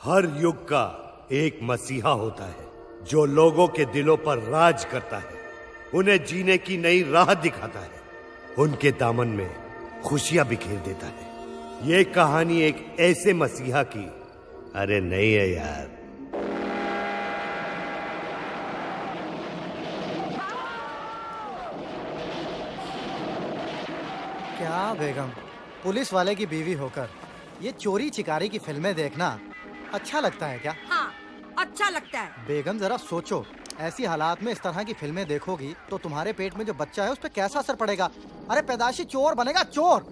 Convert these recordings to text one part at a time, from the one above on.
हर युग का एक मसीहा होता है जो लोगों के दिलों पर राज करता है, उन्हें जीने की नई राह दिखाता है, उनके दामन में खुशियां बिखेर देता है। ये कहानी एक ऐसे मसीहा की अरे नहीं है यार। क्या बेगम, पुलिस वाले की बीवी होकर ये चोरी चिकारी की फिल्में देखना अच्छा लगता है क्या? हाँ, अच्छा लगता है। बेगम जरा सोचो, ऐसी हालात में इस तरह की फिल्में देखोगी तो तुम्हारे पेट में जो बच्चा है उस पर कैसा असर पड़ेगा? अरे पैदाइशी चोर बनेगा, चोर।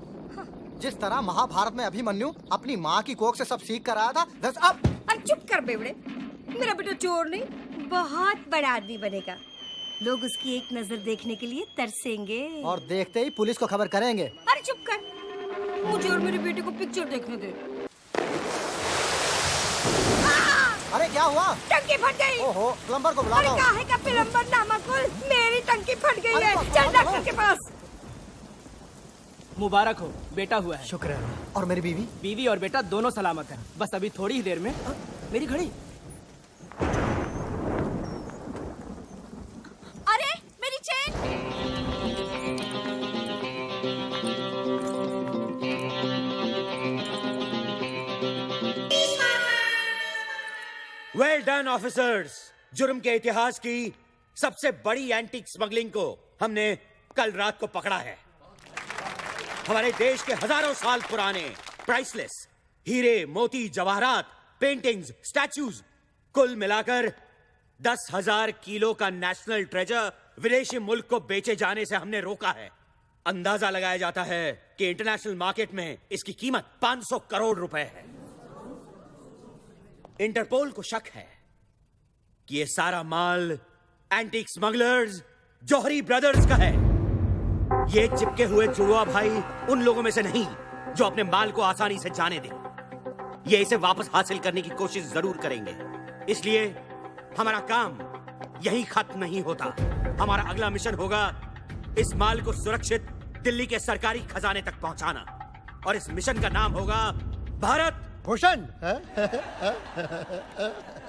जिस तरह महाभारत में अभिमन्यु अपनी माँ की कोख से सब सीख कर आया था, बस अब। अरे चुप कर बेवड़े, मेरा बेटा चोर नहीं, बहुत बड़ा आदमी बनेगा। लोग उसकी एक नजर देखने के लिए तरसेंगे और देखते ही पुलिस को खबर करेंगे। अरे चुप कर, मुझे और मेरे बेटे को पिक्चर देखने दे। अरे क्या हुआ? टंकी फट गई। ओहो, प्लम्बर को बुला अरे लो। काहे का प्लम्बर नामकुल, मेरी टंकी फट गई है। चल डॉक्टर के पास। मुबारक हो, बेटा हुआ है। शुक्र है। और मेरी बीवी? बीवी और बेटा दोनों सलामत हैं। बस अभी थोड़ी ही देर में। मेरी घड़ी। अरे मेरी चेन। Well done officers. जुर्म के इतिहास की सबसे बड़ी एंटीक स्मगलिंग को हमने कल रात को पकड़ा है। हमारे देश के हजारों साल पुराने प्राइसलेस हीरे, मोती, जवाहरात, पेंटिंग्स, स्टैच्यूज, कुल मिलाकर 10,000 किलो का नेशनल ट्रेजर विदेशी मुल्क को बेचे जाने से हमने रोका है। अंदाजा लगाया जाता है कि इंटरनेशनल मार्केट में इसकी कीमत 500 करोड़ रुपए है। इंटरपोल को शक है कि यह सारा माल एंटीक स्मगलर्स जौहरी ब्रदर्स का है। ये चिपके हुए जुड़वा भाई उन लोगों में से नहीं जो अपने माल को आसानी से जाने दें। ये इसे वापस हासिल करने की कोशिश जरूर करेंगे। इसलिए हमारा काम यहीं खत्म नहीं होता। हमारा अगला मिशन होगा इस माल को सुरक्षित दिल्ली के सरकारी खजाने तक पहुंचाना, और इस मिशन का नाम होगा भारत भूषण।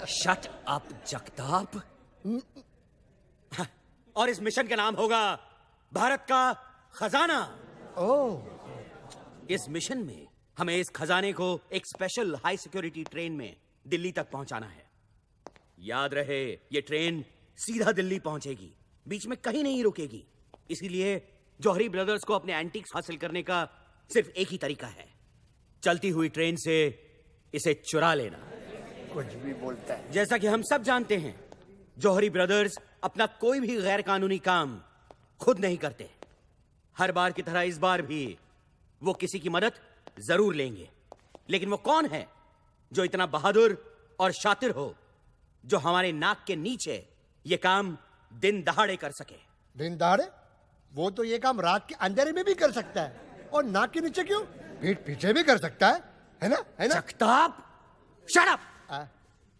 Shut up Jagtap. और इस मिशन का नाम होगा भारत का खजाना। ओह। इस मिशन में हमें इस खजाने को एक स्पेशल हाई सिक्योरिटी ट्रेन में दिल्ली तक पहुंचाना है। याद रहे, ये ट्रेन सीधा दिल्ली पहुंचेगी, बीच में कहीं नहीं रुकेगी। इसीलिए जौहरी ब्रदर्स को अपने एंटीक्स हासिल करने का सिर्फ एक ही तरीका है, चलती हुई ट्रेन से इसे चुरा लेना। कुछ भी बोलता है। जैसा कि हम सब जानते हैं, जौहरी ब्रदर्स अपना कोई भी गैर कानूनी काम खुद नहीं करते। हर बार की तरह इस बार भी वो किसी की मदद जरूर लेंगे। लेकिन वो कौन है जो इतना बहादुर और शातिर हो, जो हमारे नाक के नीचे ये काम दिन दहाड़े कर सके? दिन दहाड़े? वो तो ये काम रात के अंधेरे में भी कर सकता है। और नाक के नीचे क्यों? पीठ पीछे भी कर सकता है ना? है ना? Jagtap, shut up.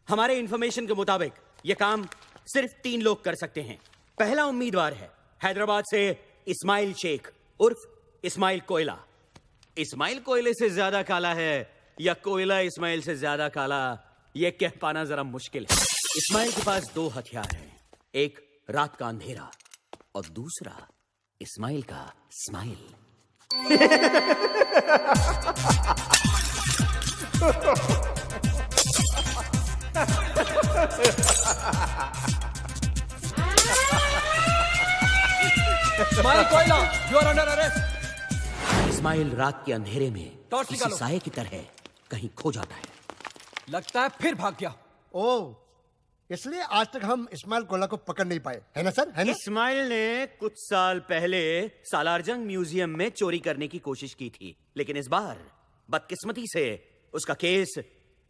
हमारे इंफॉर्मेशन के मुताबिक ये काम सिर्फ 3 लोग कर सकते हैं। पहला उम्मीदवार है हैदराबाद से इस्माइल शेख उर्फ इस्माइल कोयला। इस्माइल कोयले से ज्यादा काला है या कोयला इस्माइल से ज्यादा काला, यह कह पाना जरा मुश्किल है। इस्माइल के पास 2 हथियार हैं, एक रात का अंधेरा और दूसरा इस्माइल का स्माइल। इस्माइल कोयला, you are under arrest। Ismail रात के अंधेरे में टॉर्च किसी निकालो। साये की तरह कहीं खो जाता है। लगता है फिर भाग गया। ओह, इसलिए आज तक हम इस्माइल कोला को पकड़ नहीं पाए, है ना सर? है ना? इस्माइल ने कुछ साल पहले सालारजंग म्यूजियम में चोरी करने की कोशिश की थी, लेकिन इस बार बदकिस्मती से उसका केस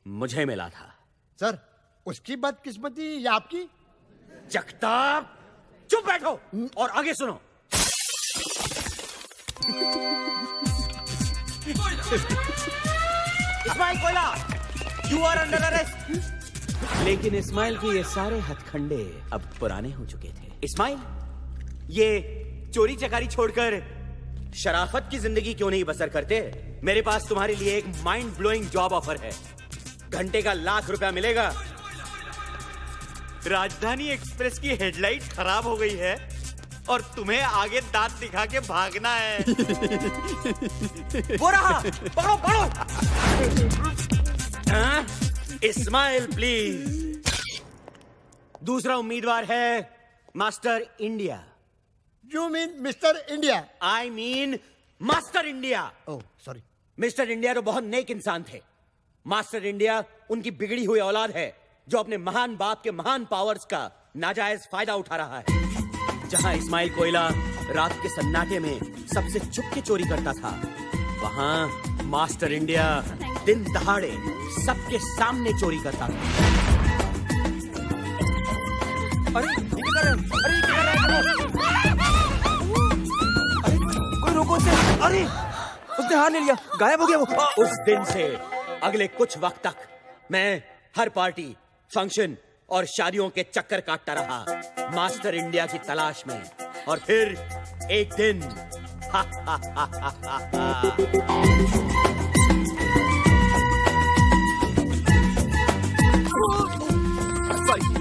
मुझे मिला था। सर, उसकी बदकिस्मती या आपकी? जगताप, चुप बैठो और आगे सुनो। इस्माइल कोयला, यू आर अंडर अरेस्ट। लेकिन इस्माइल के ये सारे हथखंडे अब पुराने हो चुके थे। इस्माइल, ये चोरी चकारी छोड़कर शराफत की जिंदगी क्यों नहीं बसर करते? मेरे पास तुम्हारे लिए एक माइंड ब्लोइंग जॉब ऑफर है। घंटे का ₹1,00,000 मिलेगा। राजधानी एक्सप्रेस की हेडलाइट खराब हो गई है और तुम्हें आगे दांत दिखा के भागना है। वो रहा, पकड़ो पकड़ो। Smile please. दूसरा उम्मीदवार है master India. You mean mister India? I mean master India. Oh sorry. Mister India तो बहुत नेक इंसान थे। मास्टर इंडिया उनकी बिगड़ी हुई औलाद है जो अपने महान बाप के महान पावर्स का नाजायज फायदा उठा रहा है। जहां इस्माइल कोयला रात के सन्नाटे में सबसे छुप के चोरी करता था, वहां मास्टर इंडिया दिन दहाड़े सबके सामने चोरी करता था। अरे ये क्या कर रहे हैं? अरे ये क्या कर रहे हैं? अरे कोई रोको उसे। अरे उसने हाथ ले लिया, गायब हो गया वो। उस दिन से अगले कुछ वक्त तक मैं हर पार्टी, फंक्शन और शादियों के चक्कर काटता रहा मास्टर इंडिया की तलाश में। और फिर एक दिन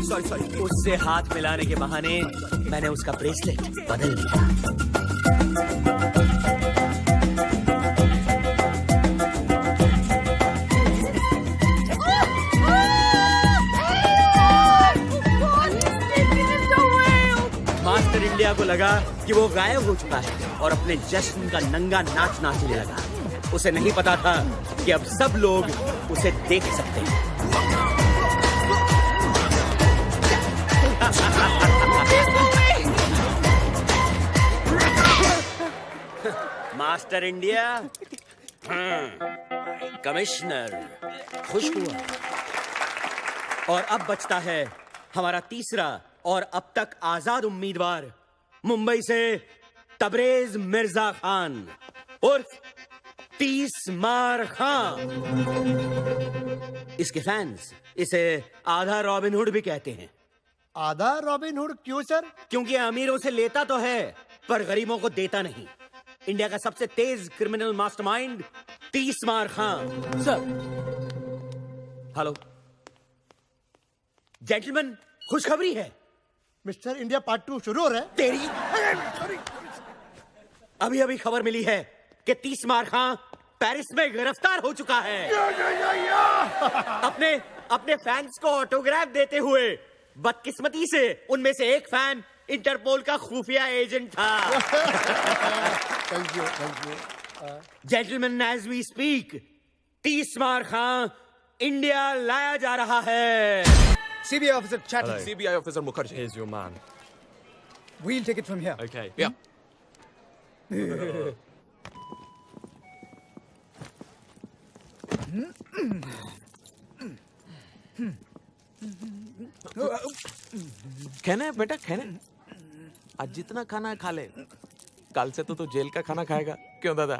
सॉरी उससे हाथ मिलाने के बहाने मैंने उसका ब्रेसलेट बदल दिया। मास्टर इंडिया को लगा कि वो गायब हो चुका है और अपने जश्न का नंगा नाच नाचने लगा। उसे नहीं पता था कि अब सब लोग उसे देख सकते हैं। मास्टर इंडिया, कमिश्नर खुश हुआ। और अब बचता है हमारा तीसरा और अब तक आजाद उम्मीदवार, मुंबई से तबरेज मिर्जा खान उर्फ 30 मार खान। इसके फैंस इसे आधा रॉबिन हुड भी कहते हैं। आधा रॉबिन हुड क्यों सर? क्योंकि अमीरों से लेता तो है पर गरीबों को देता नहीं। इंडिया का सबसे तेज क्रिमिनल मास्टरमाइंड 30 मार खान। सर हेलो जेंटलमैन, खुशखबरी है। मिस्टर इंडिया पार्ट 2 शुरू हो रहा है। तेरी अभी अभी खबर मिली है कि 30 मार खान पेरिस में गिरफ्तार हो चुका है। अपने फैंस को ऑटोग्राफ देते हुए। बदकिस्मती से उनमें से एक फैन इंटरपोल का खुफिया एजेंट था। Thank you. Gentleman, as we speak 30 मार खान इंडिया लाया जा रहा है। CBI officer Chatterjee. CBI officer Mukherjee. Here's your man. We'll take it from here. Okay. Yeah. खाना है बेटा, खाना। आज जितना खाना है खा ले। कल से तो जेल का खाना खाएगा, क्यों दादा?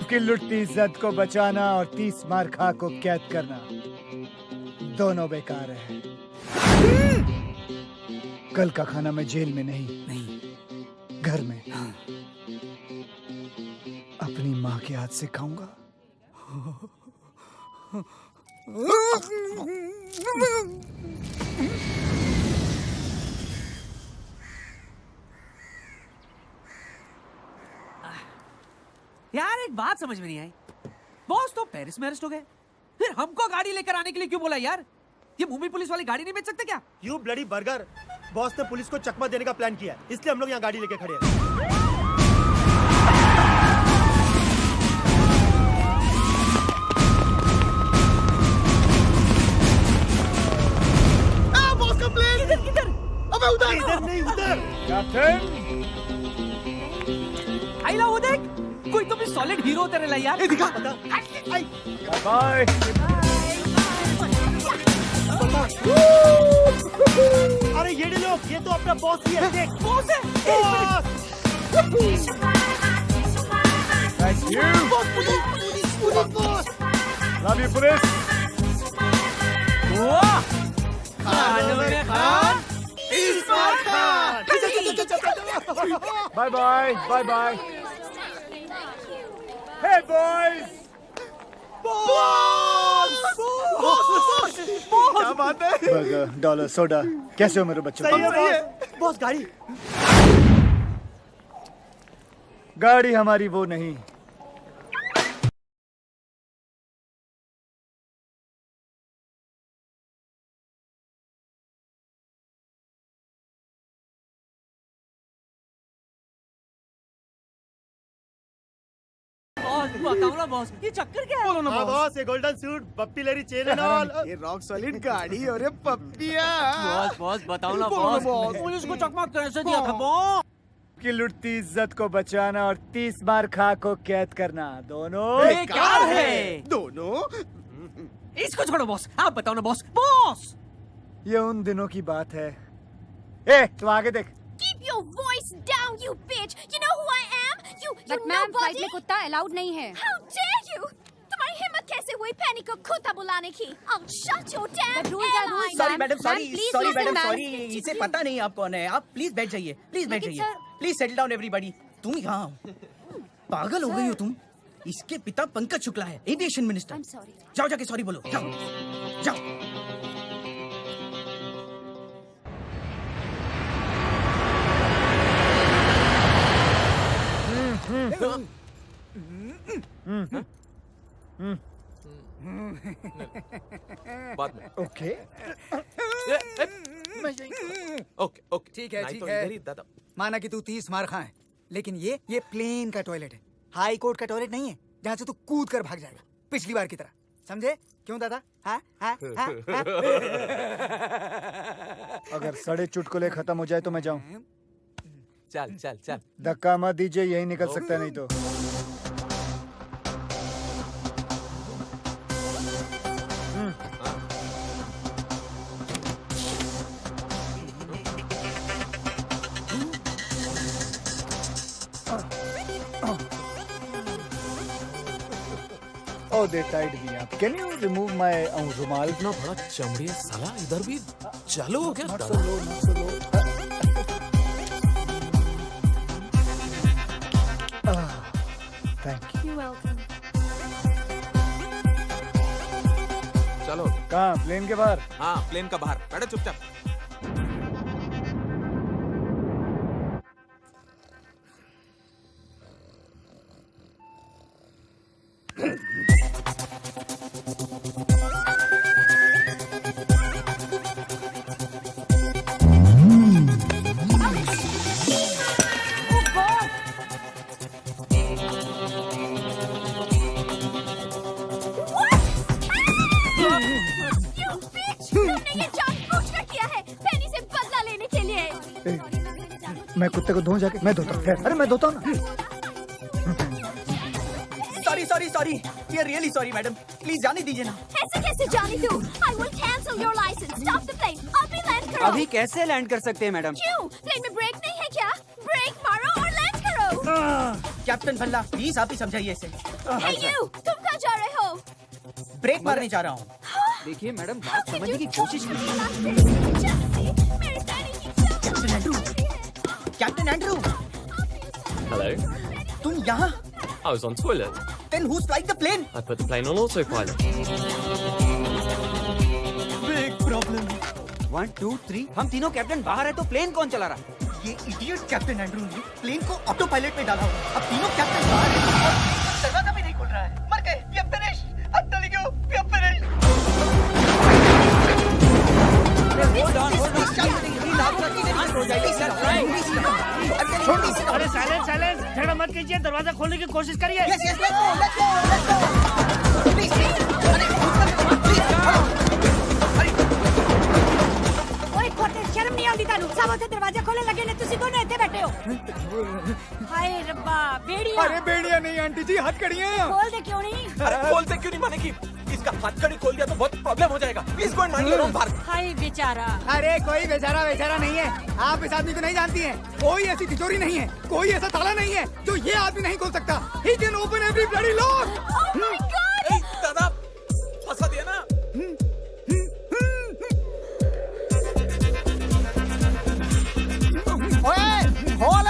की लुटती इज्जत को बचाना और 30 मार खा को कैद करना दोनों बेकार है। कल का खाना मैं जेल में नहीं, घर में अपनी माँ के हाथ से खाऊंगा। यार एक बात समझ में नहीं आई, बॉस तो पेरिस में अरेस्ट हो गए, फिर हमको गाड़ी लेकर आने के लिए क्यों बोला यार? ये मुंबई पुलिस वाली गाड़ी नहीं बेच सकते क्या? यू ब्लडी बर्गर, बॉस ने पुलिस को चकमा देने का प्लान किया, इसलिए हम लोग यहाँ गाड़ी लेके खड़े हैं। बॉस का प्लेन किधर? अबे उधर नहीं, उधर। कैप्टन, आइला वो देख, कोई तो भी सॉलिड हीरो तेरे लिए यार। दिखा। बाय। अरे ये लोग, ये तो अपना बॉस ही है। देख, बॉस है। Thank you. Boss. Love you police. वाह, खान में खान, 30 मार Khan. Bye bye, bye bye. Hey boys! क्या बात है? बर्गर, डॉलर, सोडा, कैसे हो मेरे बच्चों? सही है बॉस। गाड़ी गाड़ी हमारी वो नहीं। बताओ ना बॉस, ये चक्कर क्या है? बोलो ना हाँ बॉस, ये golden suit, Bappi Lahiri chain and all. ये रॉक सॉलिड गाड़ी और ये पप्पिया। बॉस बताओ ना बॉस, पुलिस को चकमा कैसे दिया था बॉस? की लुटती इज्जत को बचाना और 30 मार खा को कैद करना दोनों बेकार है। दोनों? इसको छोड़ो बॉस, आप बताओ ना बॉस। बॉस ये उन दिनों की बात है। ए तू आगे देख। Keep your voice down, you bitch. You know who I am? You nobody. में कुत्ता अलाउड नहीं है। How dare you? तुम्हारी हिम्मत कैसे हुई पैनी को कुत्ता बुलाने की? I'll shut your damn ass. Sorry madam, sorry madam, sorry. इसे पता नहीं आप कौन है। आप प्लीज बैठ जाइए, प्लीज बैठ जाइए। Please settle down everybody. तुम यहाँ पागल हो गई हो तुम? इसके पिता पंकज शुक्ला है, एविएशन मिनिस्टर। जाओ जाके सॉरी बोलो, जाओ जाओ। बाद में। ओके ओके ठीक है, ठीक है। दादा माना कि तू 30 मार खाए, लेकिन ये प्लेन का टॉयलेट है, हाई कोर्ट का टॉयलेट नहीं है जहाँ से तू कूद कर भाग जाएगा पिछली बार की तरह। समझे? क्यों दादा? हाँ हाँ हाँ अगर साढ़े चुटकुले खत्म हो जाए तो मैं जाऊं। चल चल चल। धक्का मत दीजिए, यही निकल सकता है नहीं तो। Oh, they tied me up. Can you remove my रुमाल? इतना बड़ा चमड़ी साला इधर भी चालू हो गया। Not so low, not so low. Thank you. You're welcome. चलो। कहाँ? प्लेन के बाहर? हाँ, प्लेन का बाहर। बैठो चुपचाप। मैं कुत्ते को धोऊं जाके? मैं धोता हूँ। अरे मैं धोता हूँ ना। सॉरी ये रियली सॉरी मैडम, प्लीज जाने दीजिए ना। ऐसे कैसे जाने दूँ? I will cancel your license. Stop the plane. अभी लैंड करो। अभी कैसे लैंड कर सकते हैं मैडम? क्यों? प्लेन में ब्रेक नहीं है क्या? ब्रेक मारो और लैंड करो। कैप्टन भल्ला, प्लीज आप ही समझाइए इसे। Hey you, तुम कहाँ जा रहे हो? ब्रेक मारने जा रहा हूँ। देखिए मैडम, बात समझने की कोशिश कीजिए। Captain Andrew. Hello. तुम यहाँ? I was on toilet. Then who's flying the plane? I put the plane on autopilot. Big problem. 1, 2, 3 हम तीनों कैप्टन बाहर है तो प्लेन कौन चला रहा है? ये इडियट कैप्टन एंड्रू ने प्लेन को ऑटो पायलट में डाला हुआ। अब तीनों कैप्टन बाहर हैं और दरवाजा भी नहीं खुल रहा है। मर गए। We are finished. I'm telling you, we are finished. अरे साइलेंस, झगड़ा मत कीजिए, दरवाजा खोलने की कोशिश करिए। शर्म नहीं आती तानू? सब उसे दरवाजा खोलने लगे ने, तुसी दोनों इतने बैठे हो। हाय रब्बा, बेड़िया। अरे बेड़िया नहीं आंटी जी, हथकड़ियाँ। खोल दे क्यों नहीं? अरे खोलते क्यों नहीं मानेगी? इसका हथकड़ी खोल दिया तो बहुत प्रॉब्लम हो जाएगा। Please go and mind your own bar. हाय बेचारा। अरे कोई बेचारा नहीं है। आप इस आदमी को नहीं जानती हैं। कोई ऐसी तिजोरी नहीं है, कोई ऐसा ताला नहीं है जो ये आदमी नहीं खोल सकता। He can open every bloody lock. Oh my God! दादा फंसा दिया ना। ओए खोल,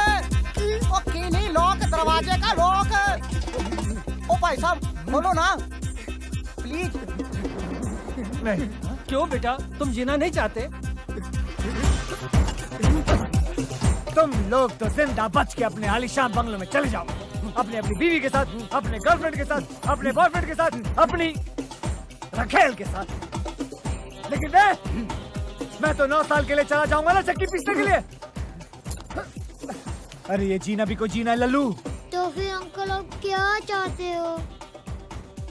ओ कीली लॉक, दरवाजे का लॉक। खोलो ना प्लीज। नहीं। क्यों बेटा, तुम जीना नहीं चाहते? तुम लोग तो जिंदा बच के अपने आलीशान बंगलों में चले जाओ, अपनी बीवी के साथ, अपने गर्लफ्रेंड के साथ, अपने बॉयफ्रेंड के साथ, अपनी रखेल के साथ। लेकिन मैं तो 9 साल के लिए चला जाऊंगा ना चक्की पीसने के लिए। अरे ये जीना भी को जीना है लल्लू। तो फिर अंकल आप क्या चाहते हो?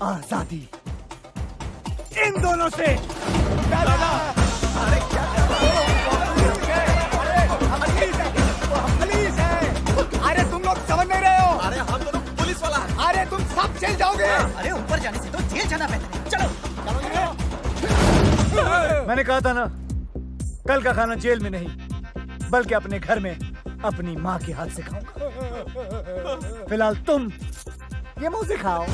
आजादी इन दोनों से। पुलिस है। अरे तुम लोग समझ नहीं रहे हो। अरे हम दोनों पुलिस वाला। अरे तुम सब जेल जाओगे। अरे ऊपर जाने से तो जेल जाना बेहतर है। चलो मैंने कहा था ना, कल का खाना जेल में नहीं बल्कि अपने घर में अपनी माँ के हाथ से खाऊंगा। फिलहाल तुम ये मुंह से खाओ।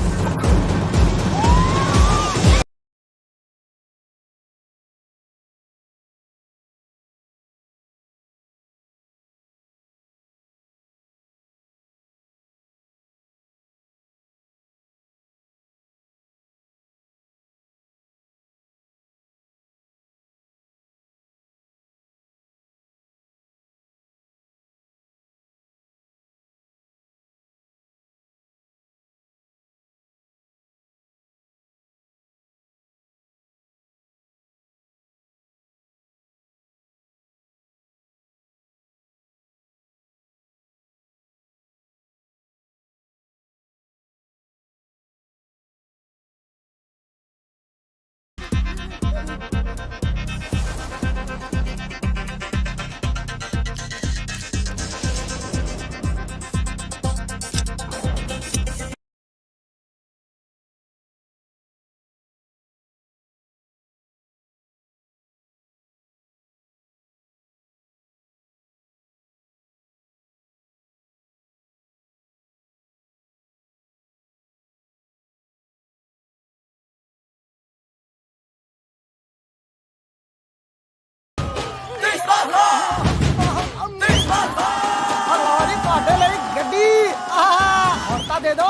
दे दो।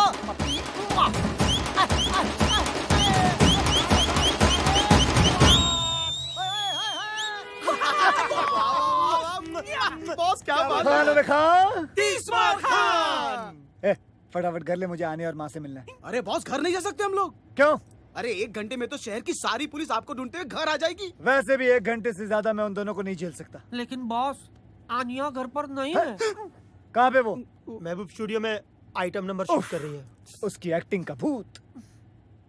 बॉस क्या बात है? 30 मार खान। फटाफट घर ले, मुझे आने और माँ से मिलना है। अरे बॉस घर नहीं जा सकते हम लोग। क्यों? अरे 1 घंटे में तो शहर की सारी पुलिस आपको ढूंढते हुए घर आ जाएगी। वैसे भी 1 घंटे से ज्यादा मैं उन दोनों को नहीं झेल सकता। लेकिन बॉस आनिया घर पर नहीं है। कहाँ पे वो? महबूब स्टूडियो में आइटम नंबर शूट कर रही है। उसकी एक्टिंग का भूत।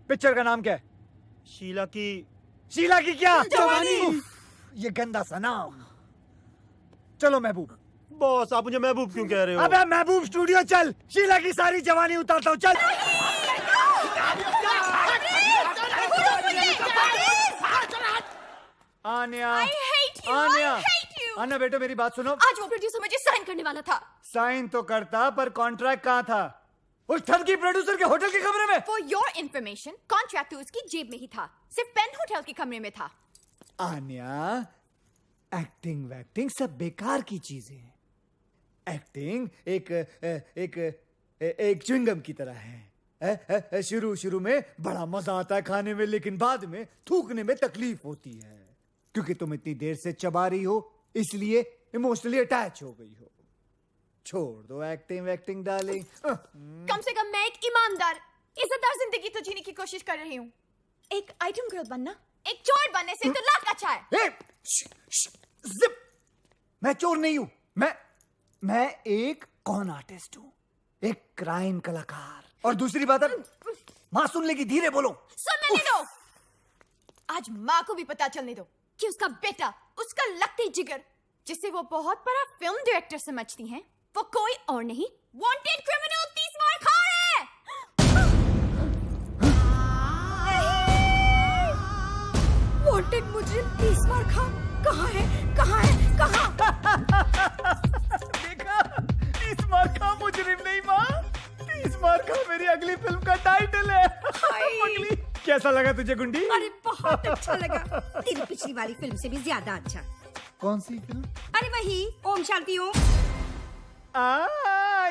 पिक्चर का नाम क्या है? शीला की। शीला की क्या? जवानी। ये गंदा सा नाम। चलो महबूब। बॉस आप मुझे महबूब क्यों कह रहे हो? अबे महबूब स्टूडियो चल, शीला की सारी जवानी उतारता हूँ। चल। आन्या, आन्या, आन्या बेटा मेरी बात सुनो। आज वो प्रोड्यूसर मुझे साइन करने वाला था। साइन तो करता, पर कॉन्ट्रैक्ट कहाँ था? उस ठग की प्रोड्यूसर के होटल के कमरे में। For your information, कॉन्ट्रैक्ट तो उसकी जेब में ही था, सिर्फ पेन होटल के कमरे में था। आन्या, एक्टिंग वैक्टिंग सब बेकार की चीजें हैं। एक्टिंग एक च्युइंगम की तरह है। शुरू में बड़ा मजा आता है खाने में, लेकिन बाद में थूकने में तकलीफ होती है, क्योंकि तुम इतनी देर से चबा रही हो, इसलिए इमोशनली अटैच हो गई हो। छोड़ दो एक्टिंग वैक्टिंग डार्लिंग। कम से कम मैं एक ईमानदार, इज्जतदार जिंदगी तो जीने की कोशिश कर रही हूँ। एक आइटम गर्ल बनना एक चोर बनने से तो लाख अच्छा है। जिप! मैं चोर नहीं हूं। मैं एक कॉन आर्टिस्ट हूं, एक क्राइम कलाकार। और दूसरी बात है, माँ सुन लेगी, धीरे बोलो। सुनने नहीं दो। आज माँ को भी पता चलने दो कि उसका बेटा, उसका लकड़ी जिगर, जिसे वो बहुत बड़ा फिल्म डायरेक्टर समझती हैं, वो कोई और नहीं, वांटेड क्रिमिनल 30 मार खा है। वांटेड मुजरिम 30 मार खा कहाँ है? कहाँ है? कहाँ? देखा, 30 मार खा मुजरिम नहीं माँ, 30 मार खा मेरी अगली फिल्म का टाइटल है। कैसा लगा तुझे गुंडी? अरे बहुत अच्छा लगा, तेरी पिछली वाली फिल्म से भी ज्यादा अच्छा। कौन सी फिल्म? अरे वही ओम शांति ओम।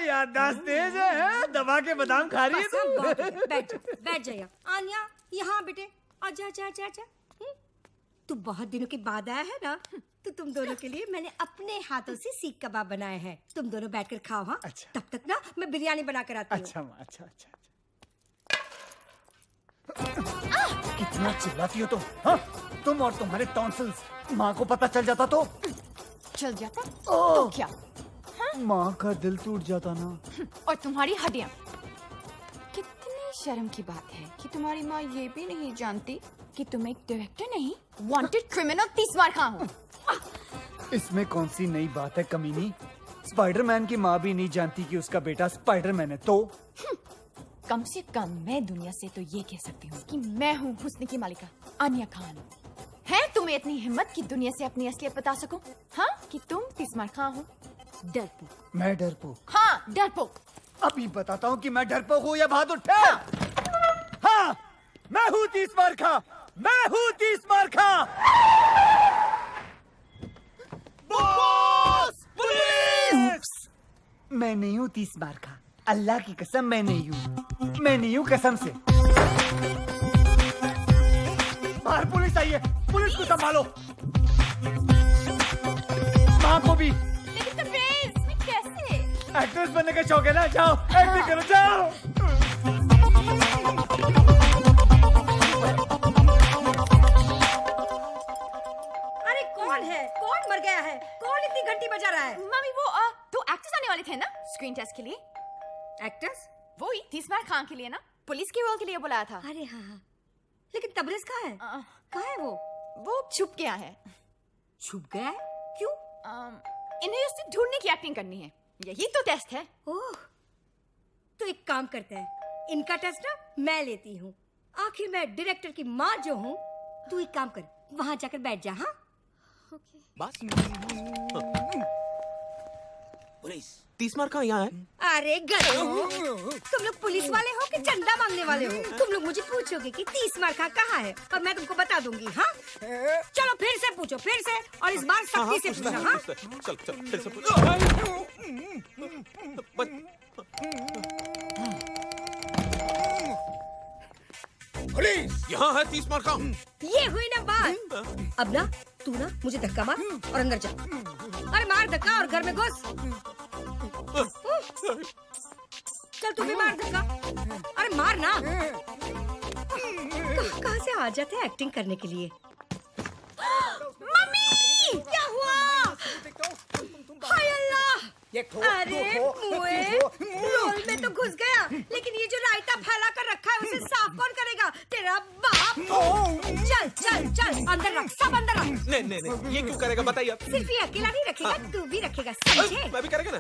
याददाश्त तेज है, दबा के बादाम खा रही है तू। बैठ जा यहाँ। आन्या यहाँ बेटे, आजा आजा आजा आजा। तू बहुत दिनों के बाद आया है ना, तो तुम दोनों के लिए मैंने अपने हाथों से सीख कबाब बनाए हैं। तुम दोनों बैठकर खाओ। हाँ अच्छा। तब तक ना मैं बिरयानी बना कर आती हूँ। अच्छा माँ, अच्छा अच्छा। कितना चिल्लाती हो तुम? हाँ? तुम और तुम्हारे टॉन्सिल्स, माँ को पता चल जाता तो? चल जाता तो क्या? माँ का दिल टूट जाता ना। और तुम्हारी हड्डियां। कितनी शर्म की बात है कि तुम्हारी माँ ये भी नहीं जानती कि तुम एक डायरेक्टर नहीं, वांटेड क्रिमिनल 30 मार खा हो। इसमें कौन सी नई बात है कमीनी? स्पाइडरमैन की माँ भी नहीं जानती कि उसका बेटा स्पाइडरमैन है तो? कम से कम मैं दुनिया से तो ये कह सकती हूँ कि मैं हूँ हुस्न की मालिका आन्या खान। है तुम्हें इतनी हिम्मत कि दुनिया से अपनी असलियत बता सको? हाँ, कि तुम 30 मार खा हो। डरपोक। मैं डरपोक? हाँ, डरपोक। अभी बताता हूँ कि मैं डरपोक हूँ या बहादुर। हाँ, मैं हूँ 30 मार खा। मैं हूँ 30 मार खा। बॉस! पुलिस! मैं नहीं हूँ 30 मार खा। अल्लाह की कसम मैं नहीं हूँ। मैं नहीं हूँ कसम से। बाहर पुलिस आई है। पुलिस को संभालो। माँ को भी। लेकिन परवेज, मैं कैसे? एक्ट्रेस बनने का शौक है ना? जाओ एक्टिंग करो, जाओ। अरे कौन है? कौन मर गया है? कौन इतनी घंटी बजा रहा है? मम्मी वो दो एक्टर्स आने वाले थे ना स्क्रीन टेस्ट के लिए। एक्टर्स? वो ही 30 मार खान के लिए ना, पुलिस के रोल के लिए बुलाया था। अरे हाँ हाँ, लेकिन तबरेज कहाँ है? कहाँ है वो? वो छुप गया है। छुप गया है? क्यों? इन्हें उससे ढूंढने की एक्टिंग करनी है, यही तो टेस्ट है। ओह, तो एक काम करते हैं, इनका टेस्ट ना मैं लेती हूँ। आखिर मैं डायरेक्टर की माँ जो हूँ। तू एक काम कर, वहाँ जाकर बैठ जा। हाँ बस। पुलिस 30 मार कहाँ यहाँ है? अरे गधो, तुम लोग पुलिस वाले हो कि चंदा मांगने वाले हो? तुम लोग मुझे पूछोगे कि 30 मार कहाँ है और मैं तुमको बता दूंगी। हाँ चलो फिर से पूछो, फिर से, और इस बार सख्ती से पूछो। हाँ चल चल फिर से पूछ। पुलिस यहाँ है 30 मार कहाँ? ये हुई ना बात। अब ना तू ना मुझे धक्का मार और अंदर जा। अरे मार धक्का और घर में घुस। चल तू भी मार धक्का। अरे मार ना। कहाँ से आ जाते हैं एक्टिंग करने के लिए? मम्मी क्या हुआ? हाय अल्लाह! अरे मुए, रोल में तो घुस गया, लेकिन ये जो रायता फैला कर रखा है उसे साफ कौन करेगा? तेरा बाप। चल चल चल अंदर रख, सब अंदर रख। नहीं नहीं नहीं, ये क्यों करेगा बताइए आप। सिर्फ ये अकेला नहीं रखेगा, तू भी रखेगा, समझे? मैं भी करेगा ना।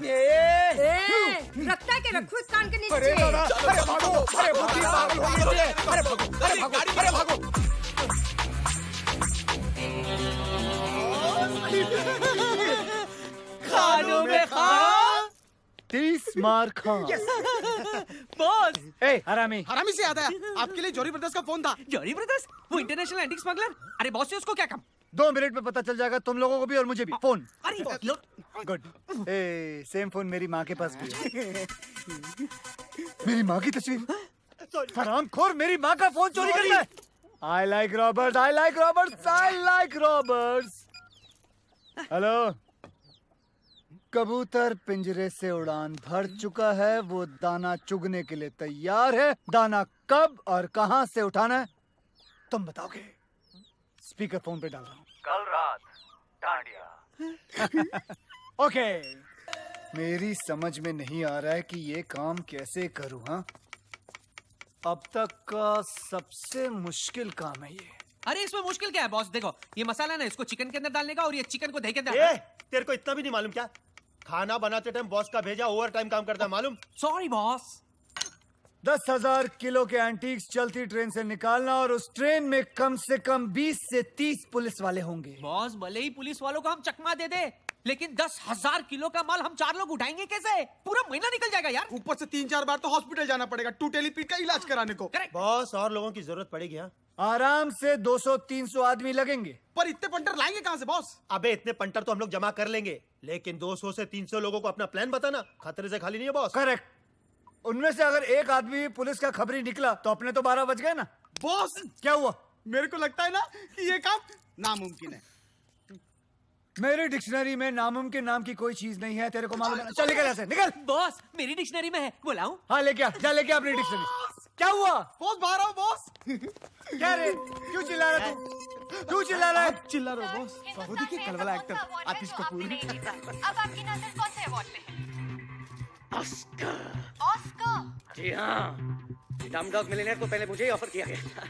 रखता है कि रखो इस कान के नीचे। अरे भागो, अरे बुद्धि पागल हो गई है। अरे भागो, अरे भागो, अरे भागो। खानों में खा 30 मार खा। बॉस। ए हरामी। हरामी से याद आया, आपके लिए जॉरी ब्रदर्स का फोन था। जॉरी ब्रदर्स? वो इंटरनेशनल एंटीक स्मगलर? अरे बॉस से उसको क्या काम? 2 मिनट में पता चल जाएगा तुम लोगों को भी और मुझे भी। फोन। अरे गुड। ए सेम फोन मेरी माँ के पास भी है। मेरी माँ की तस्वीर। हरामखोर मेरी माँ का फोन चोरी कर लिया। I like robbers, I like robbers, I like robbers. Hello. कबूतर पिंजरे से उड़ान भर चुका है, वो दाना चुगने के लिए तैयार है। दाना कब और कहां से उठाना है तुम बताओगे? स्पीकर फोन पे डाल रहा हूँ। कल रात डांडिया। ओके। मेरी समझ में नहीं आ रहा है कि ये काम कैसे करूँ। हाँ, अब तक का सबसे मुश्किल काम है ये। अरे इसमें मुश्किल क्या है बॉस? देखो ये मसाला ना, इसको चिकन के अंदर डालने का और ये चिकन को दही के अंदर। तेरे को इतना भी नहीं मालूम क्या? खाना बनाते टाइम बॉस का भेजा ओवर टाइम काम करता है, मालूम? Sorry boss. 10,000 किलो के एंटीक्स चलती ट्रेन से निकालना और उस ट्रेन में कम से कम 20 से 30 पुलिस वाले होंगे। बॉस भले ही पुलिस वालों को हम चकमा दे दे, लेकिन 10,000 किलो का माल हम 4 लोग उठाएंगे कैसे? पूरा महीना निकल जाएगा यार। ऊपर से 3-4 बार तो हॉस्पिटल जाना पड़ेगा टूटेली पीठ का इलाज कराने को। बॉस और लोगों की जरूरत पड़ेगी। हाँ आराम से 200-300 आदमी लगेंगे। पर इतने पंटर लाएंगे कहाँ से बॉस? अबे इतने पंटर तो हम लोग जमा कर लेंगे, लेकिन 200 से 300 लोगों को अपना प्लान बताना खतरे से खाली नहीं है बॉस। करेक्ट। उनमें से अगर एक आदमी भी पुलिस का खबरी निकला तो अपने तो 12 बज गए ना। बॉस क्या हुआ? मेरे को लगता है ना कि ये काम नामुमकिन है। मेरी डिक्शनरी में नामुमकिन नाम की कोई चीज नहीं है, तेरे को मालूम है? चल निकल ऐसे, निकल। बॉस मेरी डिक्शनरी में है, बुलाऊं? हाँ लेके आ, जा लेके आ अपनी डिक्शनरी। क्या हुआ? बॉस बाहर आओ बॉस। क्या रे, क्यों चिल्ला रहा तू? क्यों चिल्ला रहा है? चिल्ला रहा है बॉस। वो देखिए कल वाला एक्टर आतिश कपूर। अब आपकी नजर कौन से अवार्ड पे है? ऑस्कर। ऑस्कर? जी हाँ, डमडॉग मिलियनेयर को पहले मुझे ही ऑफर किया गया था,